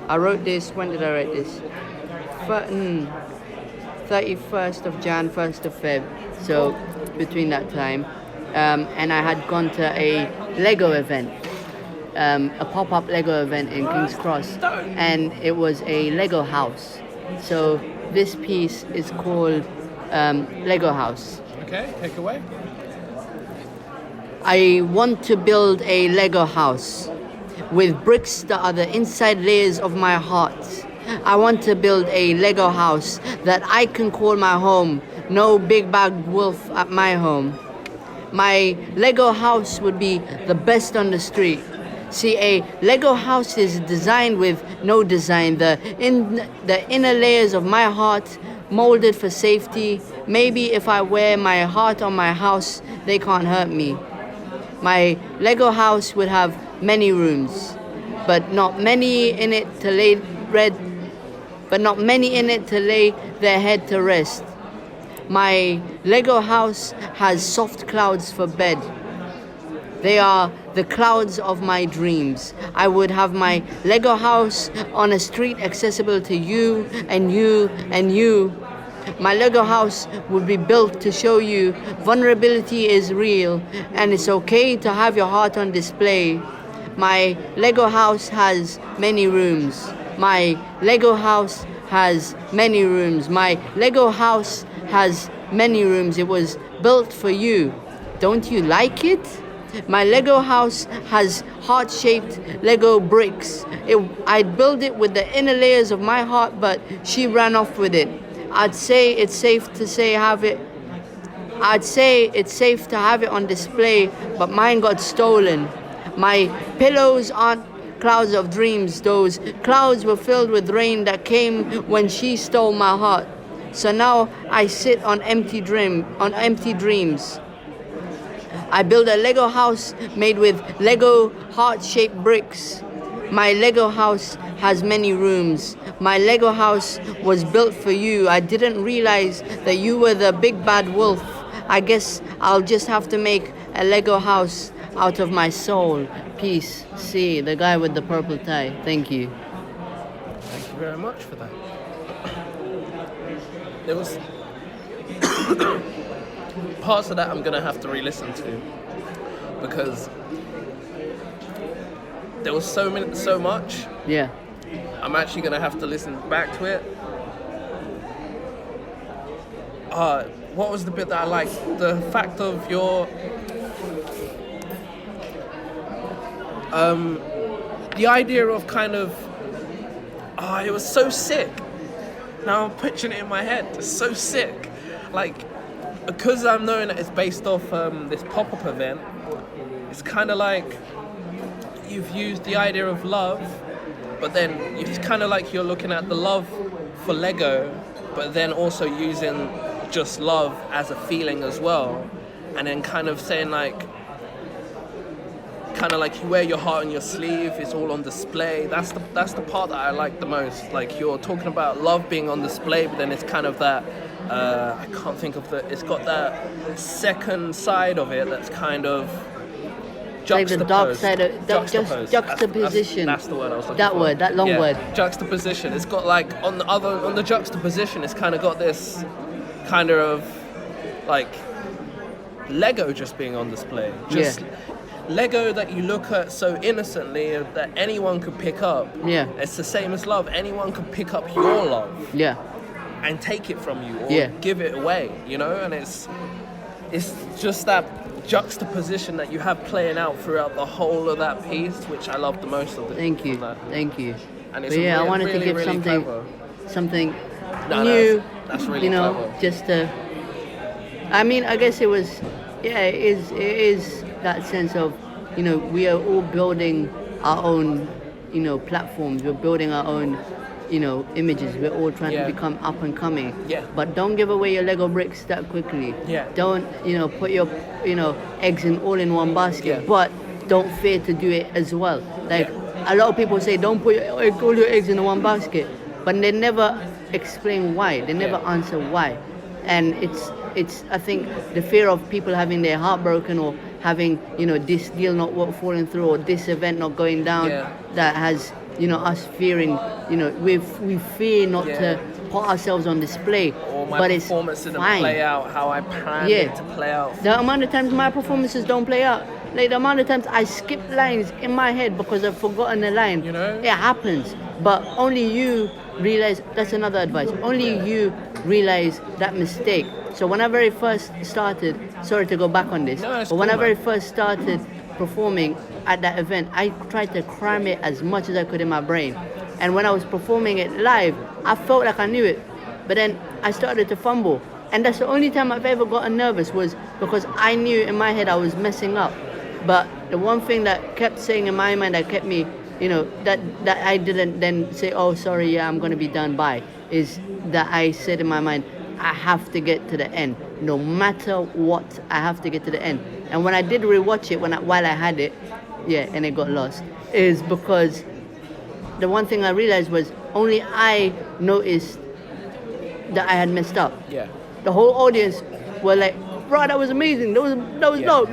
[SPEAKER 2] I wrote this, when did I write this? 31st of Jan, 1st of Feb, so between that time. And I had gone to a Lego event, a pop-up Lego event in King's Cross, and it was a Lego house. So this piece is called Lego House.
[SPEAKER 1] Okay, take away.
[SPEAKER 2] I want to build a Lego house with bricks that are the inside layers of my heart. I want to build a Lego house that I can call my home. No big bad wolf at my home. My Lego house would be the best on the street. See, a Lego house is designed with no design. The inner layers of my heart molded for safety. Maybe if I wear my heart on my house, they can't hurt me. My Lego house would have many rooms, but not many in it to lay their head to rest. My Lego house has soft clouds for bed. They are the clouds of my dreams. I would have my Lego house on a street accessible to you and you and you. My Lego house would be built to show you vulnerability is real and it's okay to have your heart on display. My Lego house has many rooms. My Lego house has many rooms. My Lego house has many rooms. It was built for you. Don't you like it? My Lego house has heart-shaped Lego bricks. I'd build it with the inner layers of my heart, but she ran off with it. I'd say it's safe to have it on display, but mine got stolen. My pillows aren't clouds of dreams. Those clouds were filled with rain that came when she stole my heart. So now I sit on empty dreams. I build a Lego house made with Lego heart-shaped bricks. My Lego house has many rooms. My Lego house was built for you. I didn't realize that you were the big bad wolf. I guess I'll just have to make a Lego house out of my soul. Peace. See, the guy with the purple tie. Thank you.
[SPEAKER 1] Thank you very much for that. There was parts of that I'm gonna have to re-listen to because there was so much.
[SPEAKER 2] Yeah.
[SPEAKER 1] I'm actually gonna have to listen back to it. What was the bit that I liked? The fact of your the idea of kind of it was so sick. Now I'm picturing it in my head. It's so sick. Like, because I'm knowing that it's based off this pop-up event, it's kind of like you've used the idea of love, but then it's kind of like you're looking at the love for Lego, but then also using just love as a feeling as well, and then kind of saying like you wear your heart on your sleeve, it's all on display. That's the part that I like the most. Like, you're talking about love being on display, but then it's kind of that I can't think of it's got that second side of it that's kind of
[SPEAKER 2] like the dark side of juxtaposition.
[SPEAKER 1] That's the word I was looking
[SPEAKER 2] that
[SPEAKER 1] for.
[SPEAKER 2] word, that long word.
[SPEAKER 1] Juxtaposition. It's got like on the juxtaposition, it's kind of got this kind of like Lego just being on display. Lego that you look at so innocently that anyone could pick up.
[SPEAKER 2] Yeah.
[SPEAKER 1] It's the same as love. Anyone could pick up your love.
[SPEAKER 2] Yeah.
[SPEAKER 1] And take it from you or give it away, you know? And it's just that juxtaposition that you have playing out throughout the whole of that piece, which I love the most of it.
[SPEAKER 2] Thank you.
[SPEAKER 1] And it's
[SPEAKER 2] I wanted
[SPEAKER 1] really,
[SPEAKER 2] to give
[SPEAKER 1] really
[SPEAKER 2] something
[SPEAKER 1] no,
[SPEAKER 2] new,
[SPEAKER 1] that's really clever.
[SPEAKER 2] just to, I mean, I guess it is that sense of, we are all building our own, platforms. We're building our own, images. We're all trying to become up and coming.
[SPEAKER 1] Yeah.
[SPEAKER 2] But don't give away your Lego bricks that quickly.
[SPEAKER 1] Yeah.
[SPEAKER 2] Don't, put your, eggs all in one basket. But don't fear to do it as well. Like, a lot of people say, don't put all your eggs in one basket. But they never explain why. They never answer why. And it's I think the fear of people having their heart broken or having this deal not falling through or this event not going down that has us fearing we fear not to put ourselves on display.
[SPEAKER 1] Or my
[SPEAKER 2] but
[SPEAKER 1] performance
[SPEAKER 2] it's
[SPEAKER 1] didn't
[SPEAKER 2] fine.
[SPEAKER 1] play out how I planned it to play out.
[SPEAKER 2] The amount of times my performances don't play out, like the amount of times I skip lines in my head because I've forgotten a line. It happens. But only you realize, that's another advice, only you realize that mistake. So when I very first started, sorry to go back on this, but when I very first started performing at that event, I tried to cram it as much as I could in my brain. And when I was performing it live, I felt like I knew it, but then I started to fumble. And that's the only time I've ever gotten nervous, was because I knew in my head I was messing up. But the one thing that kept saying in my mind that kept me, that I didn't then say, oh, sorry, I'm going to be done by, is that I said in my mind, I have to get to the end. No matter what, I have to get to the end. And when I did rewatch it, while I had it, and it got lost, is because the one thing I realized was only I noticed that I had messed up.
[SPEAKER 1] Yeah.
[SPEAKER 2] The whole audience were like, bro, that was amazing. That was dope.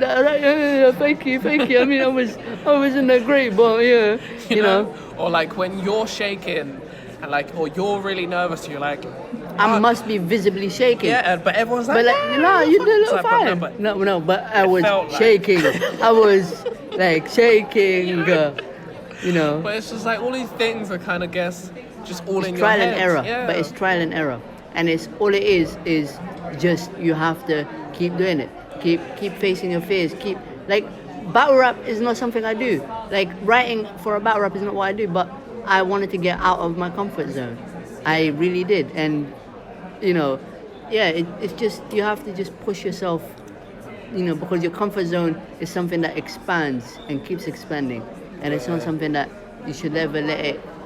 [SPEAKER 2] Thank you. I mean, I wasn't that great, but you know.
[SPEAKER 1] Or like when you're shaking and like, or you're really nervous, you're like,
[SPEAKER 2] I must be visibly shaking.
[SPEAKER 1] Yeah, but everyone's like,
[SPEAKER 2] But like, no, you did
[SPEAKER 1] It's
[SPEAKER 2] look
[SPEAKER 1] like,
[SPEAKER 2] fine.
[SPEAKER 1] but
[SPEAKER 2] No, but I was
[SPEAKER 1] felt like-
[SPEAKER 2] shaking. I was like shaking. You know,
[SPEAKER 1] But it's just like all these things are kind of just all in your
[SPEAKER 2] trial
[SPEAKER 1] head.
[SPEAKER 2] and error.
[SPEAKER 1] Yeah.
[SPEAKER 2] But it's trial and error, and it's all it is just you have to keep doing it. Keep facing your fears. Keep like battle rap is not something I do. Like writing for a battle rap is not what I do. But I wanted to get out of my comfort zone. I really did, and you know, yeah, it's just you have to just push yourself. You know, because your comfort zone is something that expands and keeps expanding, and it's not something that you should ever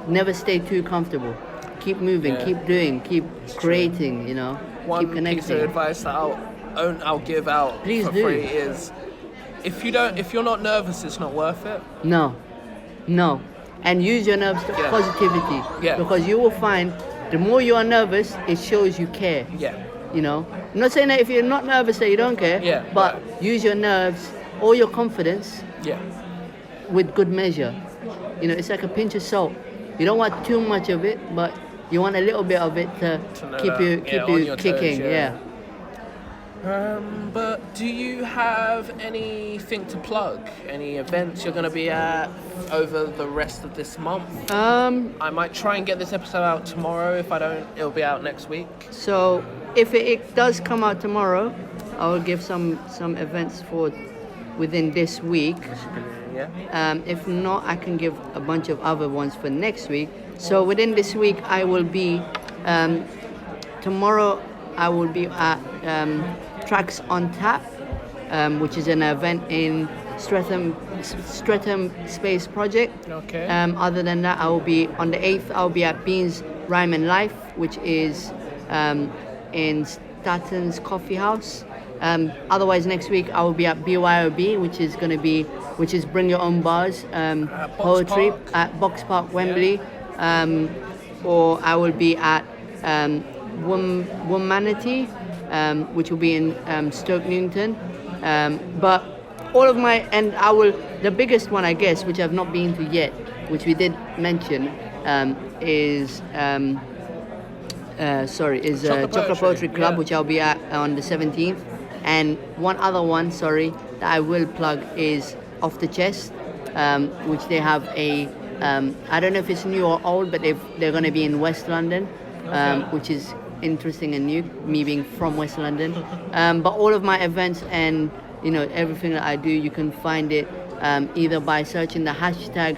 [SPEAKER 2] never stay too comfortable. Keep moving, keep doing, keep creating. You know,
[SPEAKER 1] One
[SPEAKER 2] keep
[SPEAKER 1] piece
[SPEAKER 2] connecting.
[SPEAKER 1] of advice that I'll give out
[SPEAKER 2] Please
[SPEAKER 1] for
[SPEAKER 2] do.
[SPEAKER 1] free is if you're not nervous, it's not worth it.
[SPEAKER 2] No, and use your nerves to
[SPEAKER 1] Yeah.
[SPEAKER 2] positivity.
[SPEAKER 1] Yeah.
[SPEAKER 2] Because you will find the more you are nervous, it shows you care.
[SPEAKER 1] Yeah.
[SPEAKER 2] You know, I'm not saying that if you're not nervous that you don't care.
[SPEAKER 1] Yeah,
[SPEAKER 2] But
[SPEAKER 1] right.
[SPEAKER 2] use your nerves or your confidence
[SPEAKER 1] Yeah.
[SPEAKER 2] with good measure. You know, it's like a pinch of salt. You don't want too much of it, but you want a little bit of it to
[SPEAKER 1] know
[SPEAKER 2] keep
[SPEAKER 1] that.
[SPEAKER 2] you
[SPEAKER 1] Yeah,
[SPEAKER 2] keep
[SPEAKER 1] on
[SPEAKER 2] you
[SPEAKER 1] your toes,
[SPEAKER 2] kicking.
[SPEAKER 1] yeah.
[SPEAKER 2] Yeah.
[SPEAKER 1] But do you have anything to plug? Any events you're going to be at over the rest of this month? I might try and get this episode out tomorrow. If I don't, it'll be out next week.
[SPEAKER 2] So if it does come out tomorrow, I will give some events for within this week.
[SPEAKER 1] Yeah.
[SPEAKER 2] If not, I can give a bunch of other ones for next week. So within this week, I will be tomorrow. I will be at Tracks on Tap, which is an event in Streatham Space Project.
[SPEAKER 1] Okay.
[SPEAKER 2] Other than that, I will be on the 8th. I'll be at Beans Rhyme and Life, which is in Statton's Coffee House. Otherwise, next week I will be at BYOB, which is Bring Your Own Bars
[SPEAKER 1] Box
[SPEAKER 2] poetry
[SPEAKER 1] Park.
[SPEAKER 2] at Box Park, Wembley. Or I will be at Womanity, which will be in Stoke Newington. But all of my the biggest one I guess, which I've not been to yet, which we did mention, is Chocolate Poetry Club,
[SPEAKER 1] yeah.
[SPEAKER 2] which I'll be at on the 17th. And one other one, that I will plug is Off the Chest, which they have a, I don't know if it's new or old, but they're going to be in West London, which is interesting and new, me being from West London. But all of my events and everything that I do, you can find it either by searching the hashtag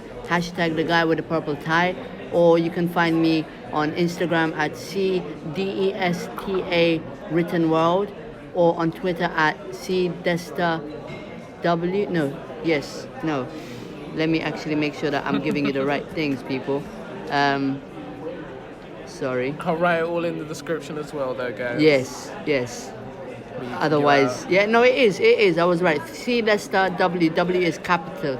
[SPEAKER 2] the guy with the purple tie, or you can find me on Instagram at CDESTA written world, or on Twitter at CDestaW. Let me actually make sure that I'm giving you the right things, people. Sorry.
[SPEAKER 1] I'll write it all in the description as well, though, guys.
[SPEAKER 2] Yes. Otherwise, it is. I was right. CDestaW is capital.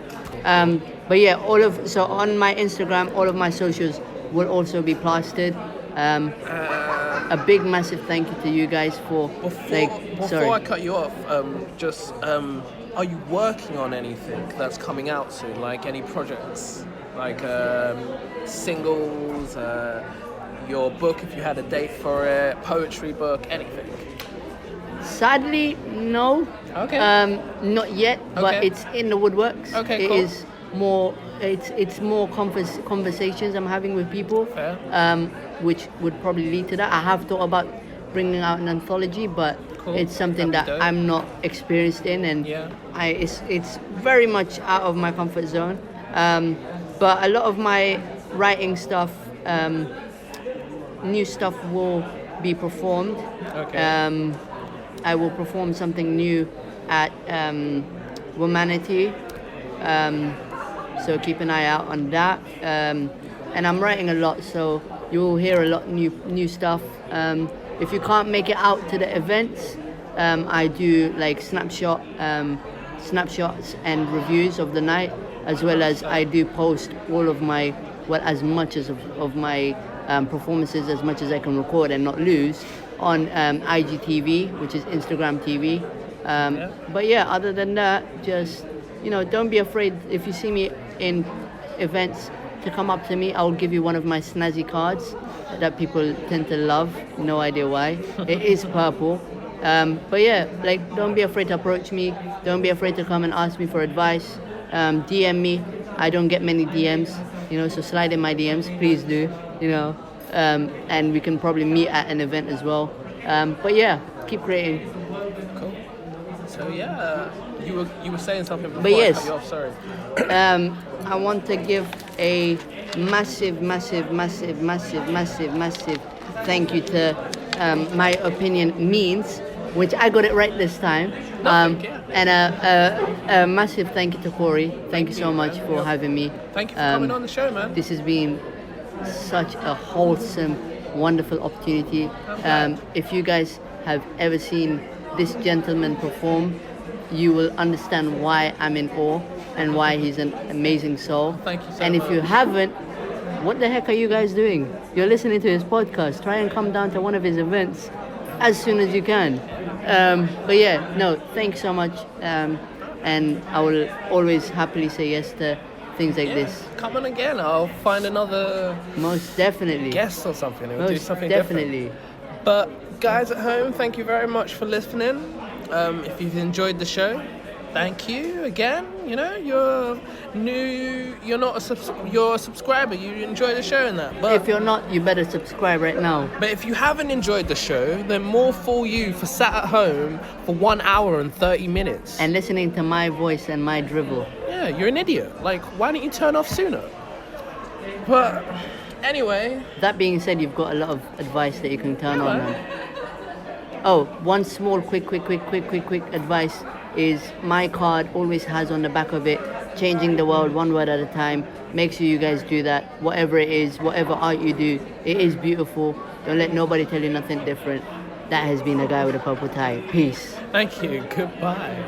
[SPEAKER 2] But yeah, so on my Instagram, all of my socials will also be plastered. A big massive thank you to you guys for
[SPEAKER 1] Before I cut you off, are you working on anything that's coming out soon? Like any projects, like singles, your book if you had a date for it, poetry book, anything?
[SPEAKER 2] Sadly, no.
[SPEAKER 1] Okay.
[SPEAKER 2] Not yet, but
[SPEAKER 1] Okay.
[SPEAKER 2] it's in the woodworks.
[SPEAKER 1] Okay,
[SPEAKER 2] It
[SPEAKER 1] cool.
[SPEAKER 2] is more. It's more conversations I'm having with people,
[SPEAKER 1] Fair.
[SPEAKER 2] Which would probably lead to that. I have thought about bringing out an anthology, but
[SPEAKER 1] Cool.
[SPEAKER 2] it's something
[SPEAKER 1] That'd
[SPEAKER 2] that
[SPEAKER 1] be dope.
[SPEAKER 2] I'm not experienced in, and
[SPEAKER 1] Yeah.
[SPEAKER 2] it's very much out of my comfort zone. But a lot of my writing stuff, new stuff will be performed.
[SPEAKER 1] Okay.
[SPEAKER 2] I will perform something new at Womanity. So keep an eye out on that. And I'm writing a lot, so you'll hear a lot new stuff. If you can't make it out to the events, I do like snapshots and reviews of the night, as well as I do post all of my as much of my performances as much as I can record and not lose on IGTV, which is Instagram TV. But yeah, other than that, just don't be afraid if you see me in events. to come up to me, I'll give you one of my snazzy cards that people tend to love. No idea why. It is purple. But yeah, like, don't be afraid to approach me. Don't be afraid to come and ask me for advice. DM me. I don't get many DMs, so slide in my DMs, please do, and we can probably meet at an event as well. But yeah, keep creating.
[SPEAKER 1] Cool. So yeah, you were saying something before.
[SPEAKER 2] But yes.
[SPEAKER 1] I cut you off, sorry.
[SPEAKER 2] I want to give a massive thank you to My Opinion Means, which I got it right this time. And a massive thank you to Kory. Thank you so much for having me.
[SPEAKER 1] Thank you for coming on the show, man.
[SPEAKER 2] This has been such a wholesome, wonderful opportunity. If you guys have ever seen this gentleman perform, you will understand why I'm in awe and why he's an amazing soul.
[SPEAKER 1] Thank you so
[SPEAKER 2] And
[SPEAKER 1] much.
[SPEAKER 2] if you haven't, what the heck are you guys doing? You're listening to his podcast. Try and come down to one of his events as soon as you can. But yeah, no, thanks so much. And I will always happily say yes to things like this.
[SPEAKER 1] Come on again. I'll find another
[SPEAKER 2] Most definitely.
[SPEAKER 1] guest or something. We'll do
[SPEAKER 2] Most
[SPEAKER 1] something
[SPEAKER 2] definitely.
[SPEAKER 1] different. But guys at home, thank you very much for listening. If you've enjoyed the show, thank you again. You're new. You're not you're a subscriber. You enjoy the show and that. But
[SPEAKER 2] If you're not, you better subscribe right now.
[SPEAKER 1] But if you haven't enjoyed the show, then more for you for sat at home for 1 hour and 30 minutes.
[SPEAKER 2] And listening to my voice and my dribble.
[SPEAKER 1] Yeah, you're an idiot. Like, why don't you turn off sooner? But anyway,
[SPEAKER 2] That being said, you've got a lot of advice that you can turn on.
[SPEAKER 1] man.
[SPEAKER 2] Oh, one small quick advice is my card always has on the back of it, changing the world one word at a time. Make sure you guys do that. Whatever it is, whatever art you do, it is beautiful. Don't let nobody tell you nothing different. That has been a guy with a purple tie. Peace.
[SPEAKER 1] Thank you. Goodbye.